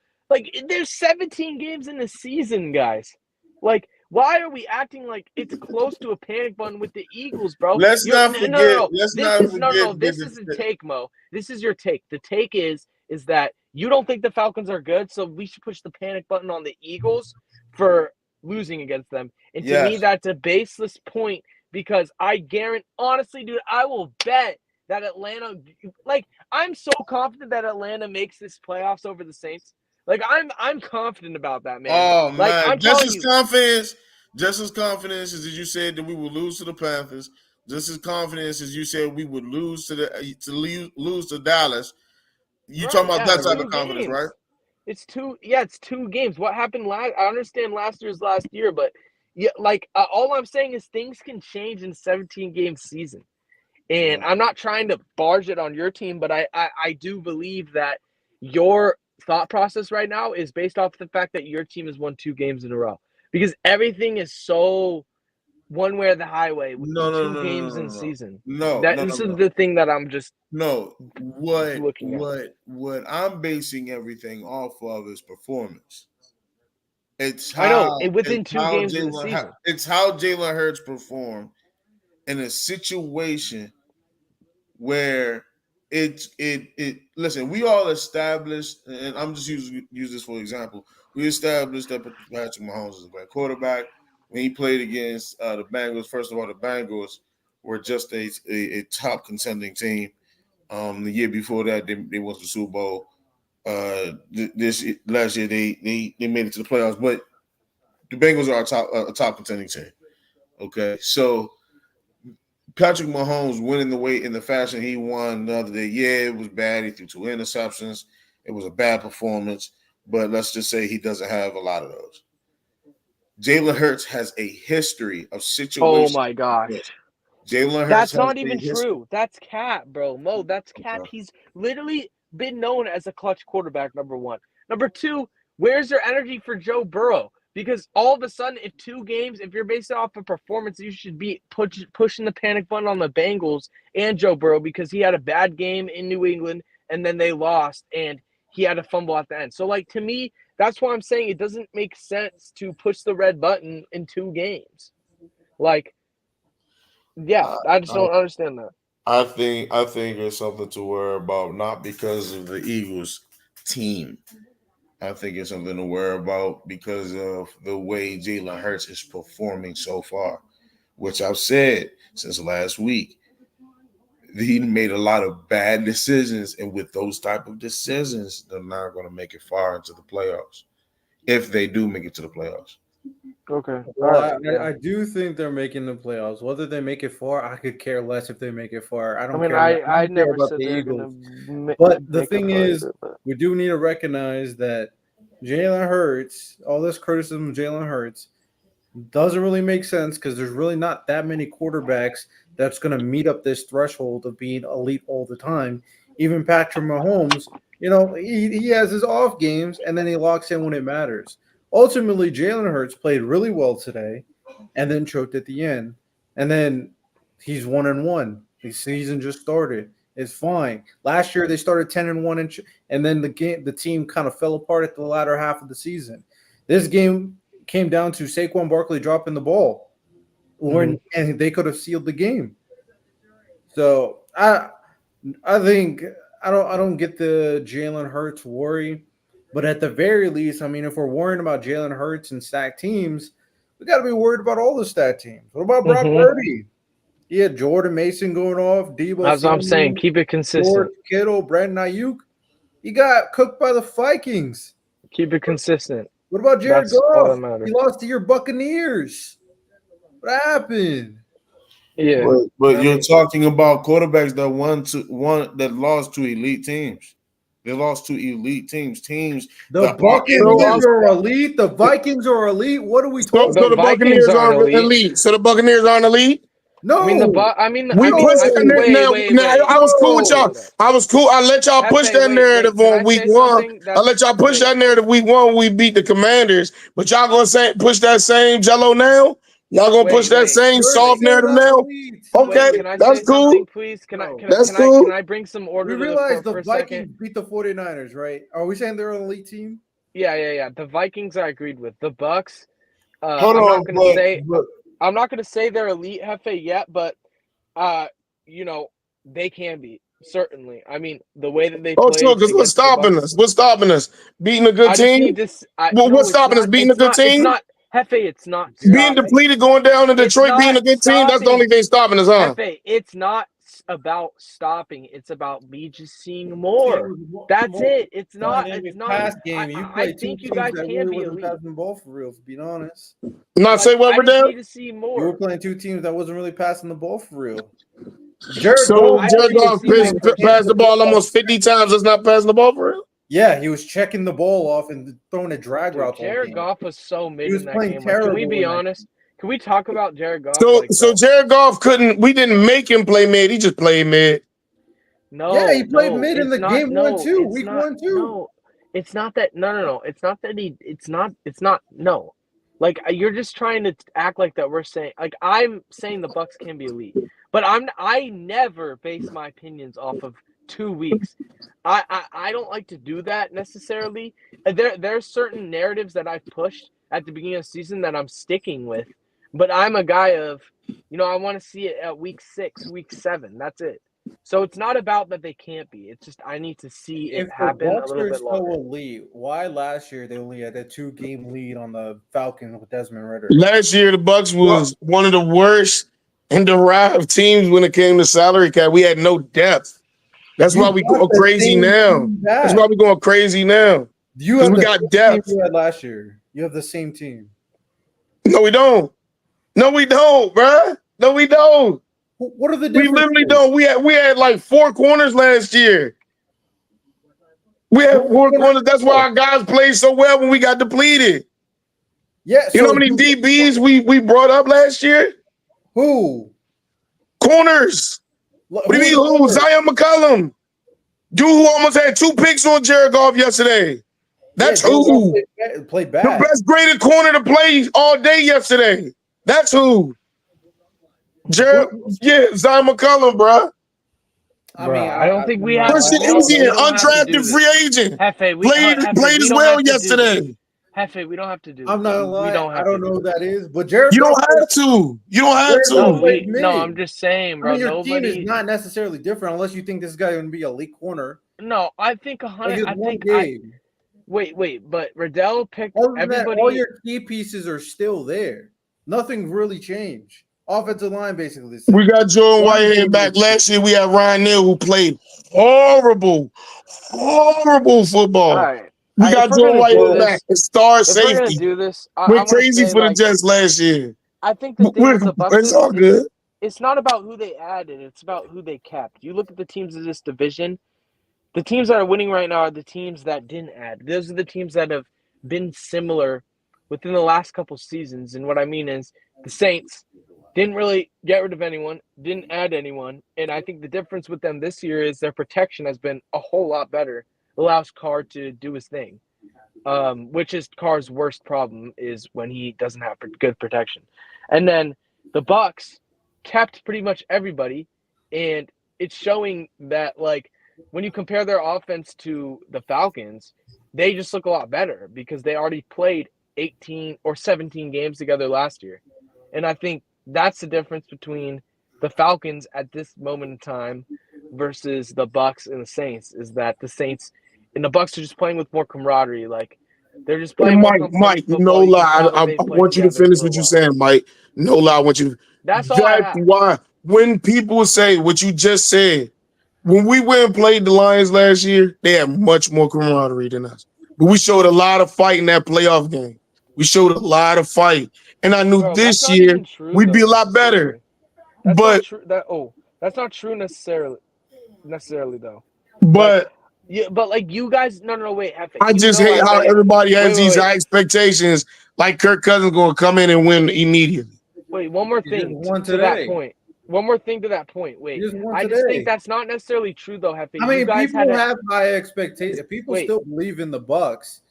There's 17 games in the season, guys. Why are we acting like it's close to a panic button with the Eagles, bro? Let's not forget. No. This isn't take, Mo. This is your take. The take is that you don't think the Falcons are good, so we should push the panic button on the Eagles for losing against them. And to me, that's a baseless point because I guarantee, honestly, dude, I will bet that Atlanta, like, I'm so confident that Atlanta makes this playoffs over the Saints. Like, I'm confident about that, man. Oh, like, man. I'm telling you. Just as confident as you said that we would lose to the Panthers, just as confident as you said we would lose to Dallas. You talking about that type of confidence, right? It's 2 games. What happened I understand last year, but yeah, like all I'm saying is things can change in a 17-game season. And I'm not trying to barge it on your team, but I do believe that your thought process right now is based off the fact that your team has won 2 games in a row. Because everything is so one way or the highway with 2 games in season. This is the thing that I'm just looking at. What I'm basing everything off of is performance. Within 2 games in the season. It's how Jalen Hurts performed in a situation where listen, we all established, and I'm just use this for example. We established that Patrick Mahomes is a great quarterback. When he played against the Bengals, first of all, the Bengals were just a top contending team. The year before that, they won the Super Bowl. Last year, they made it to the playoffs, but the Bengals are a top contending team. Okay, so Patrick Mahomes winning the way in the fashion he won the other day. Yeah, it was bad. He threw 2 interceptions. It was a bad performance, but let's just say he doesn't have a lot of those. Jalen Hurts has a history of situations. Oh my gosh. Jalen Hurts. That's not even true. That's cap, bro. Mo, that's cap. Okay. He's literally been known as a clutch quarterback, number 1. Number 2, where's their energy for Joe Burrow? Because all of a sudden, if you're basing it off of performance, you should be pushing the panic button on the Bengals and Joe Burrow because he had a bad game in New England and then they lost and he had a fumble at the end. So, like, to me, that's why I'm saying it doesn't make sense to push the red button in 2 games. Like, yeah, I just don't understand that. I think it's something to worry about, not because of the Eagles team. I think it's something to worry about because of the way Jalen Hurts is performing so far, which I've said since last week. He made a lot of bad decisions, and with those type of decisions, they're not going to make it far into the playoffs, if they do make it to the playoffs. Okay. Well, I do think they're making the playoffs. Whether they make it far, I could care less if they make it far. I don't care. I never about said the they're Eagles. gonna But the thing is, we do need to recognize that Jalen Hurts, all this criticism of Jalen Hurts, doesn't really make sense because there's really not that many quarterbacks that's going to meet up this threshold of being elite all the time. Even Patrick Mahomes, he has his off games and then he locks in when it matters. Ultimately, Jalen Hurts played really well today and then choked at the end. And then he's 1-1. The season just started. It's fine. Last year they started 10-1, and then the team kind of fell apart at the latter half of the season. This game came down to Saquon Barkley dropping the ball, and they could have sealed the game. So I think I don't get the Jalen Hurts worry, but at the very least, I mean, if we're worrying about Jalen Hurts and stacked teams, we got to be worried about all the stacked teams. What about Brock Purdy? He had Jordan Mason going off, Debo. That's what I'm saying. Keep it consistent. George Kittle, Brandon Ayuk. He got cooked by the Vikings. Keep it consistent. What about Jared Goff? He lost to your Buccaneers. What happened? Yeah, but you're talking about quarterbacks that lost to elite teams. They lost to elite teams. The Buccaneers are elite. The Vikings are elite. What are we talking about? So the Buccaneers aren't elite. So the Buccaneers aren't elite. No, I mean I was cool with y'all. I was cool. I let y'all push that narrative on week 1. I let y'all push that narrative week 1 when we beat the Commanders. But y'all gonna push that same Jello now? Y'all gonna push that same soft narrative now? Okay, that's cool. Please, can I bring some order? We realize the Vikings beat the 49ers, right? Are we saying they're an elite team? Yeah. The Vikings I agreed with. The Bucks, Hold I'm on, not gonna say but I'm not gonna say they're elite Hefe yet, but they can be, certainly. I mean, the way that they Oh, sure, played because what's against the stopping Bucks, us? What's stopping us? Beating a good I just team? need to. Well, No, what's it's stopping us? not. Beating a It's good not. It's team? not Hefe. It's not Being stopping. depleted, going down to It's Detroit, being not a good team? That's the only stopping. thing stopping us, huh? Hefe, it's not about stopping. It's about me just seeing See, more. it was That's more it. It's not. dynamic It's not. pass game. You I play two think you teams guys that can really be wasn't elite. passing the ball for real, to be honest. Not say what, I just Riddell? need to see You more. were playing two teams that wasn't really passing the ball for real. Jared So Goff, I just Jared need to Goff see more checking passed the ball off. almost 50 times. That's not passing the ball for real? Yeah, he was checking the ball off and throwing a drag route all Jared game. Goff was so mid He was in that playing game. Like, can we terrible be in that honest? Can we talk about Jared Goff? So Jared Goff we didn't make him play mid. He just played mid. No, Yeah, he played no, mid in it's the not. game No, week not. 1, too. No, it's not that. No. It's not that he. It's not. No, like you're just trying to act like that. We're saying like I'm saying the Bucks can be elite, but I never base my opinions off of 2 weeks. I don't like to do that necessarily. There's certain narratives that I've pushed at the beginning of the season that I'm sticking with, but I'm a guy of, I want to see it at week 6, week 7. That's it. So it's not about that they can't be. It's just I need to see it If the happen a Bucks little are bit so longer. elite, why last year they only had a 2-game lead on the Falcons with Desmond Ritter? Last year, the Bucks was one of the worst and derived teams when it came to salary cap. We had no depth. That's why we go crazy now. That's why we're going crazy now. You Because have we the got same depth. team you had last year. You have the same team. No, we don't. No, we don't, bruh. No, we don't. What are the We differences? literally don't. We had like 4 corners last year. We had 4 corners. That's why our guys played so well when we got depleted. Yeah. You know how many DBs we brought up last year? Who? Corners. What do you mean who? Zion McCollum. Dude who almost had 2 picks on Jared Goff yesterday. That's who. Played bad. The best graded corner to play all day yesterday. That's who. Zion McCollum, bro. I mean, I don't think we have. Christian Easy, undrafted free agent. Hefe, Played as well yesterday. Hefe, we don't have to do. I'm not gonna lie. I don't know who that is, but You don't have to. You don't have to. No, I'm just saying, bro. I mean, your team is not necessarily different unless you think this guy is going to be a elite corner. No, I think 100. I think Wait, but Riddell picked everybody. All your key pieces are still there. Nothing really changed. Offensive line, basically. We got Jordan Whitehead back. Last year, we had Ryan Neal, who played horrible football. All right. We got Jordan Whitehead back. Star safety. We're gonna do this. We're crazy for the Jets last year. I think the thing with the Bucks it's all good. It's not about who they added. It's about who they kept. You look at the teams of this division. The teams that are winning right now are the teams that didn't add. Those are the teams that have been similar within the last couple seasons. And what I mean is the Saints didn't really get rid of anyone, didn't add anyone. And I think the difference with them this year is their protection has been a whole lot better. It allows Carr to do his thing, which is Carr's worst problem is when he doesn't have good protection. And then the Bucks kept pretty much everybody, and it's showing that, like, when you compare their offense to the Falcons, they just look a lot better because they already played 18 or 17 games together last year. And I think that's the difference between the Falcons at this moment in time versus the Bucks and the Saints, is that the Saints and the Bucks are just playing with more camaraderie. Like, they're just playing Mike, no lie. I want you to finish what you're saying, Mike. No lie. I want you to. That's all I have. Why, when people say what you just said, when we went and played the Lions last year, they had much more camaraderie than us. But we showed a lot of fight in that playoff game. We showed a lot of fight. And I knew this year we'd be a lot better. That's not true necessarily though. But like you guys, no, wait. I just hate how everybody has these high expectations, like Kirk Cousins going to come in and win immediately. Wait, one more thing to that point. One more thing to that point. Wait, I just think that's not necessarily true, though, Hefe. I mean, people have high expectations. People still believe in the Bucks,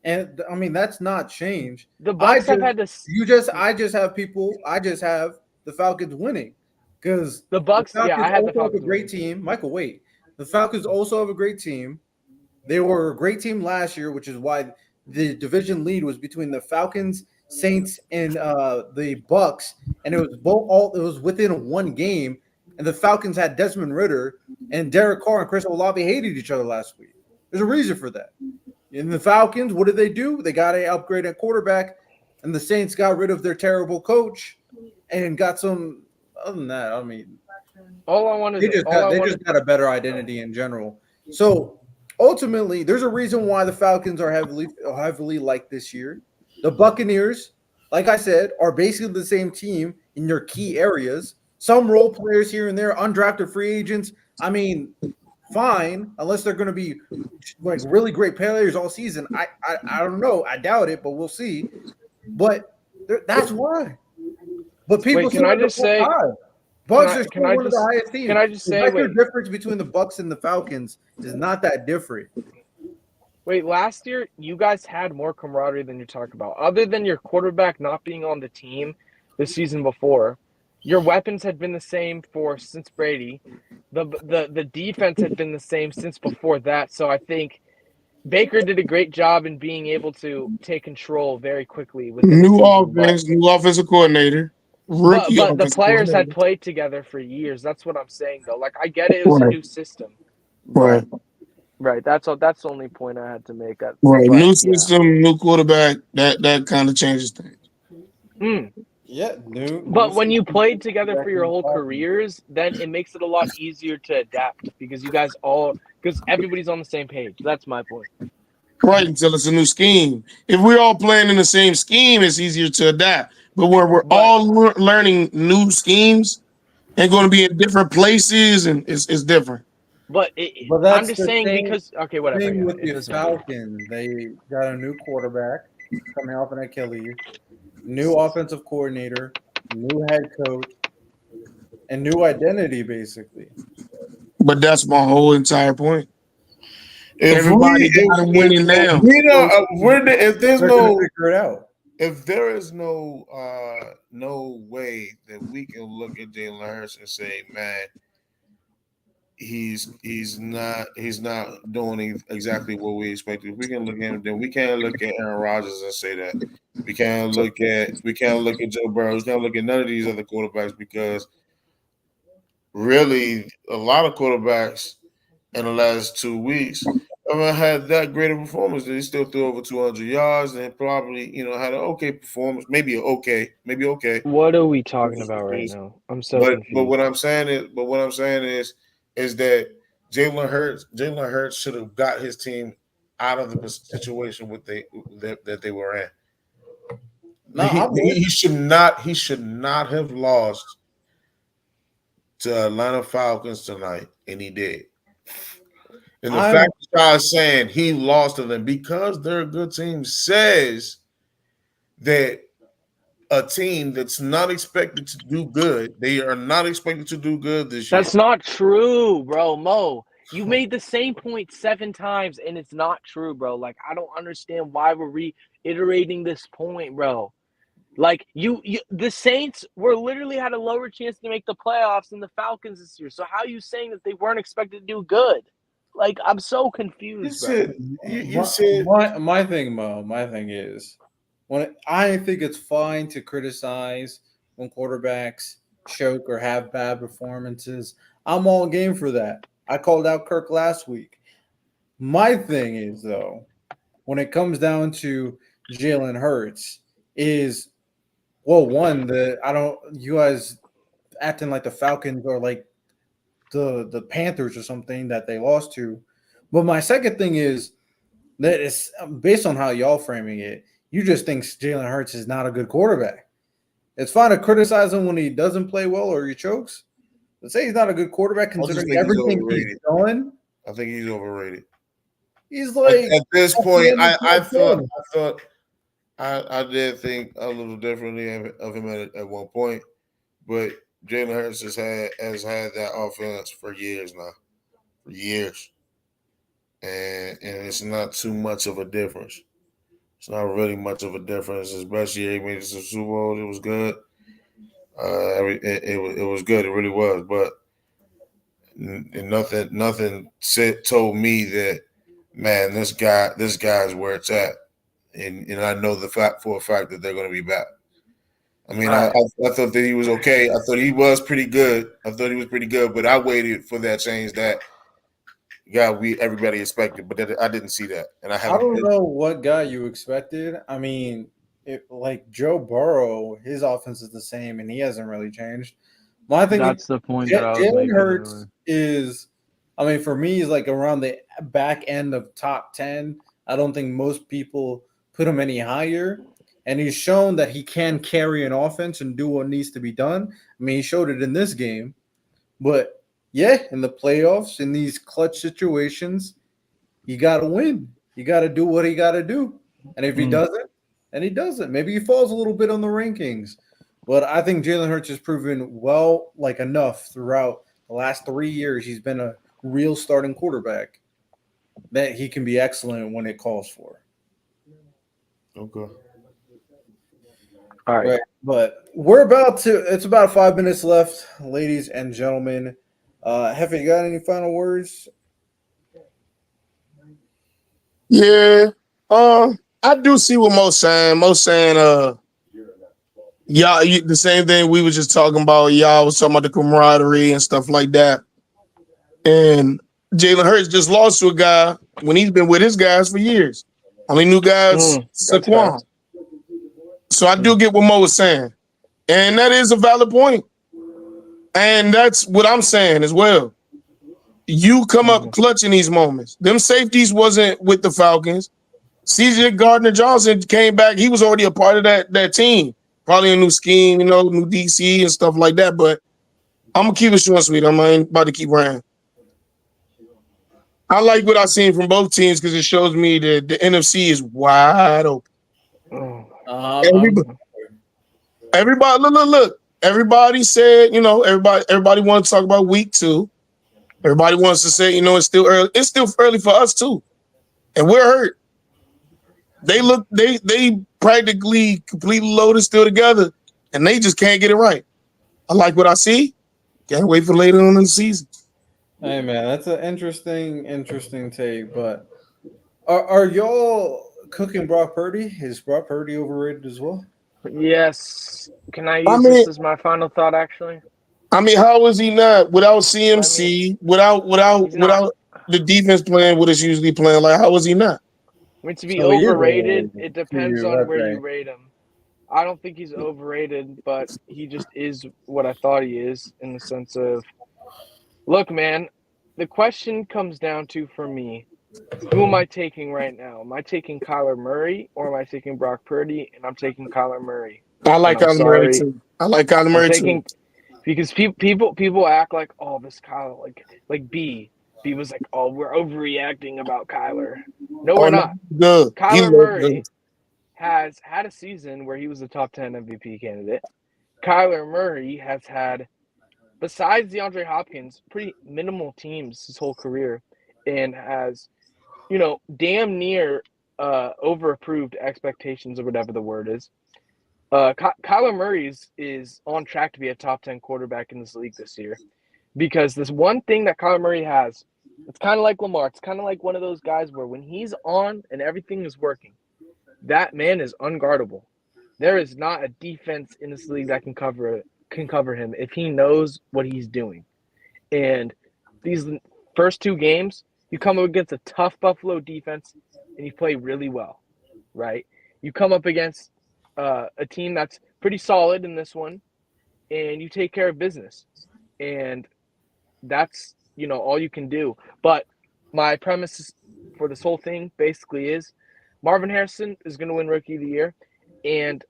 and I mean that's not changed. The Bucks have had this. I just have the Falcons winning because the Bucks. I had the Falcons. Have a great team, Michael. Wait, the Falcons also have a great team. They were a great team last year, which is why the division lead was between the Falcons, Saints and the Bucks, and it was within one game, and the Falcons had Desmond Ridder and Derek Carr and Chris Olave hated each other last week. There's a reason for that. In the Falcons, what did they do? They got an upgrade at quarterback, and the Saints got rid of their terrible coach and got some. Other than that, I mean, they just got a better identity in general. So ultimately, there's a reason why the Falcons are heavily liked this year. The Buccaneers, like I said, are basically the same team in your key areas. Some role players here and there, undrafted free agents. I mean, fine, unless they're going to be like really great players all season. I don't know. I doubt it, but we'll see. But that's why. But people can I just say, Bucks are still one of the highest teams. Can I just say, the difference between the Bucks and the Falcons is not that different. Wait, last year you guys had more camaraderie than you're talking about. Other than your quarterback not being on the team the season before, your weapons had been the same since Brady. The defense had been the same since before that. So I think Baker did a great job in being able to take control very quickly with new offense, new offensive coordinator. But the players had played together for years. That's what I'm saying, though. Like, I get it was a new system. Right. Right. That's the only point I had to make. Right. New system, new quarterback. That kind of changes things. Yeah. But when you played together for your whole careers, then it makes it a lot easier to adapt because everybody's on the same page. That's my point. Right, until it's a new scheme. If we're all playing in the same scheme, it's easier to adapt. But when we're all learning new schemes and going to be in different places, and it's different. But I'm just saying because whatever. Thing with the Falcons, they got a new quarterback coming off an Achilles, new offensive coordinator, new head coach, and new identity, basically. But that's my whole entire point. Everybody got to win it now. If there is no way that we can look at Jalen Hurts and say, man, he's not doing exactly what we expected. If we can look at him, then we can't look at Aaron Rodgers and say that. We can't look at Joe Burrow. We can't look at none of these other quarterbacks because really a lot of quarterbacks in the last 2 weeks haven't had that great a performance. They still threw over 200 yards and probably, had an okay performance. Maybe okay. What are we talking about right now? I'm so confused. But what I'm saying is that Jalen Hurts should have got his team out of the situation that they were in. He should not have lost to Atlanta Falcons tonight, and he did. And the fact that y'all saying he lost to them because they're a good team says that a team that's not expected to do good, they are not expected to do good this year. That's not true, bro. Mo, you made the same point 7 times, and it's not true, bro. Like, I don't understand why we're reiterating this point, bro. Like, the Saints literally had a lower chance to make the playoffs than the Falcons this year. So how are you saying that they weren't expected to do good? Like, I'm so confused, bro. My thing is, I think it's fine to criticize when quarterbacks choke or have bad performances. I'm all game for that. I called out Kirk last week. My thing is, though, when it comes down to Jalen Hurts, is you guys acting like the Falcons or like the Panthers or something that they lost to. But my second thing is that it's based on how y'all framing it. You just think Jalen Hurts is not a good quarterback. It's fine to criticize him when he doesn't play well or he chokes. But say he's not a good quarterback considering everything he's done. I think he's overrated. He's like at this point, I did think a little differently of him at one point, but Jalen Hurts has had that offense for years now, and it's not too much of a difference. It's not really much of a difference. His best year, he made it to the Super Bowl. It was good. It was good. It really was. But nothing told me that, man, this guy's where it's at. and I know the fact for a fact that they're going to be back. I mean, I thought that he was okay. I thought he was pretty good. But I waited for that change that everybody expected, but I didn't see that, and I don't know what guy you expected. I mean, like Joe Burrow, his offense is the same, and he hasn't really changed. My thing, that's the point that I was making. Jalen Hurts is, I mean, for me, he's like around the back end of top 10. I don't think most people put him any higher. And he's shown that he can carry an offense and do what needs to be done. I mean, he showed it in this game. But, yeah, in the playoffs, in these clutch situations, you got to win. You got to do what he got to do. And if he doesn't, then he doesn't. Maybe he falls a little bit on the rankings. But I think Jalen Hurts has proven enough throughout the last 3 years. He's been a real starting quarterback that he can be excellent when it calls for. Okay. All right. But it's about 5 minutes left, ladies and gentlemen. Hefe, you got any final words? Yeah. I do see what Mo's saying. Mo's saying, the same thing we were just talking about. Y'all was talking about the camaraderie and stuff like that. And Jalen Hurts just lost to a guy when he's been with his guys for years. Only new guys, Saquon. So I do get what Mo was saying. And that is a valid point. And that's what I'm saying as well. You come up clutch in these moments. Them safeties wasn't with the Falcons. CJ Gardner-Johnson came back. He was already a part of that team. Probably a new scheme, new DC and stuff like that. But I'm going to keep it short and sweet. I'm not about to keep running. I like what I've seen from both teams because it shows me that the NFC is wide open. Everybody, look. Everybody said, everybody wants to talk about week 2. Everybody wants to say, it's still early. It's still early for us too, and we're hurt. They practically completely loaded still together, and they just can't get it right. I like what I see. Can't wait for later on in the season. Hey man, that's an interesting take. But are y'all cooking Brock Purdy? Is Brock Purdy overrated as well? Yes. Can I use this as my final thought? Actually, I mean, how is he not without CMC, without the defense playing what it's usually playing? Like, how is he not? I mean, to be overrated, it depends on where you rate him. I don't think he's overrated, but he just is what I thought he is in the sense of, look, man, the question comes down to, for me, who am I taking right now? Am I taking Kyler Murray or am I taking Brock Purdy? And I'm taking Kyler Murray. I like Kyler Murray too. I like Kyler Murray too. Because people act like, oh, this Kyler, like B was like, oh, we're overreacting about Kyler. No, we're not. Good. Kyler Murray has had a season where he was a top 10 MVP candidate. Kyler Murray has had, besides DeAndre Hopkins, pretty minimal teams his whole career, and has, damn near over-approved expectations or whatever the word is. Kyler Murray is on track to be a top 10 quarterback in this league this year, because this one thing that Kyler Murray has, it's kind of like Lamar. It's kind of like one of those guys where when he's on and everything is working, that man is unguardable. There is not a defense in this league that can cover him if he knows what he's doing. And these first 2 games, you come up against a tough Buffalo defense and you play really well, right? You come up against a team that's pretty solid in this one, and you take care of business. And that's, all you can do. But my premise for this whole thing basically is Marvin Harrison is going to win Rookie of the Year, and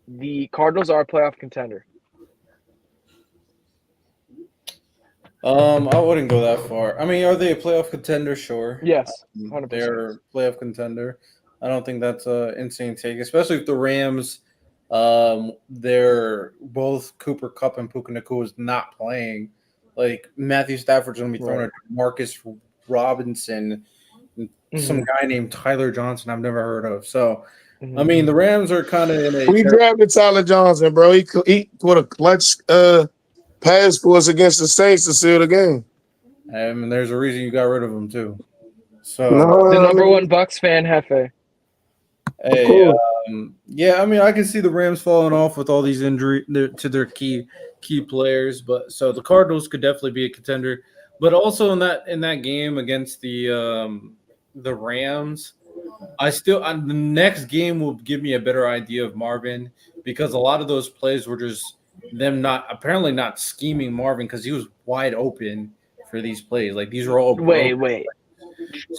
the Cardinals are a playoff contender. I wouldn't go that far. I mean, are they a playoff contender? Sure. Yes, 100%. They're a playoff contender. I don't think that's an insane take, especially if the Rams, they're both Cooper Kupp and Puka Nacua is not playing. Like, Matthew Stafford's going to be throwing at Marcus Robinson, some guy named Tyler Johnson I've never heard of. So, I mean, the Rams are kind of in a – We drafted Tyler Johnson, bro. He put a clutch pass for us against the Saints to seal the game. And there's a reason you got rid of him, too. So the number one Bucks fan, Hefe. Hey, yeah, I mean, I can see the Rams falling off with all these injuries to their key players, but so the Cardinals could definitely be a contender. But also in that game against the Rams, the next game will give me a better idea of Marvin, because a lot of those plays were just them not scheming Marvin, because he was wide open for these plays. Like, these are all wait.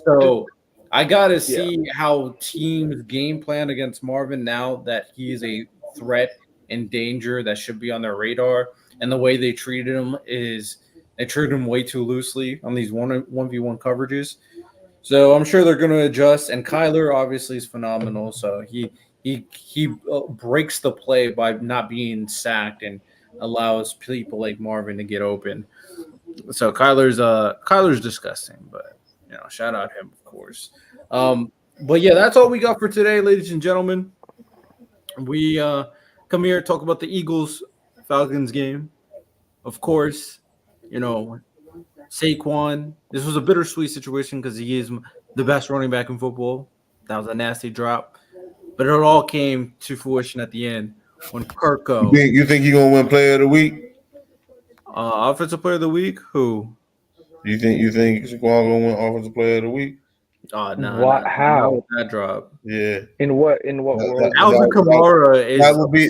So I gotta see how teams game plan against Marvin now that he is a threat and danger that should be on their radar. And the way they treated him is they treated him way too loosely on these 1v1 coverages. So I'm sure they're going to adjust. And Kyler obviously is phenomenal. So he breaks the play by not being sacked and allows people like Marvin to get open. So Kyler's disgusting, but shout out him, of course. But yeah, that's all we got for today, ladies and gentlemen. We come here to talk about the Eagles Falcons game. Of course, Saquon. This was a bittersweet situation because he is the best running back in football. That was a nasty drop, but it all came to fruition at the end when Kirko. You think he's gonna win Player of the Week? Offensive Player of the Week? Who? You think Saquon gonna win Offensive Player of the Week? Oh no! What? How? Not that drop? Yeah. In what world? Alvin Kamara is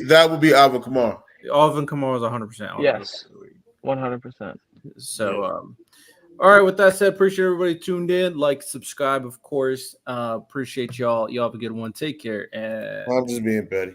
that would be Alvin Kamara. Alvin Kamara is 100%. Yes, 100%. So, all right. With that said, appreciate everybody tuned in. Like, subscribe, of course. Appreciate y'all. Y'all have a good one. Take care. And I'm just being petty.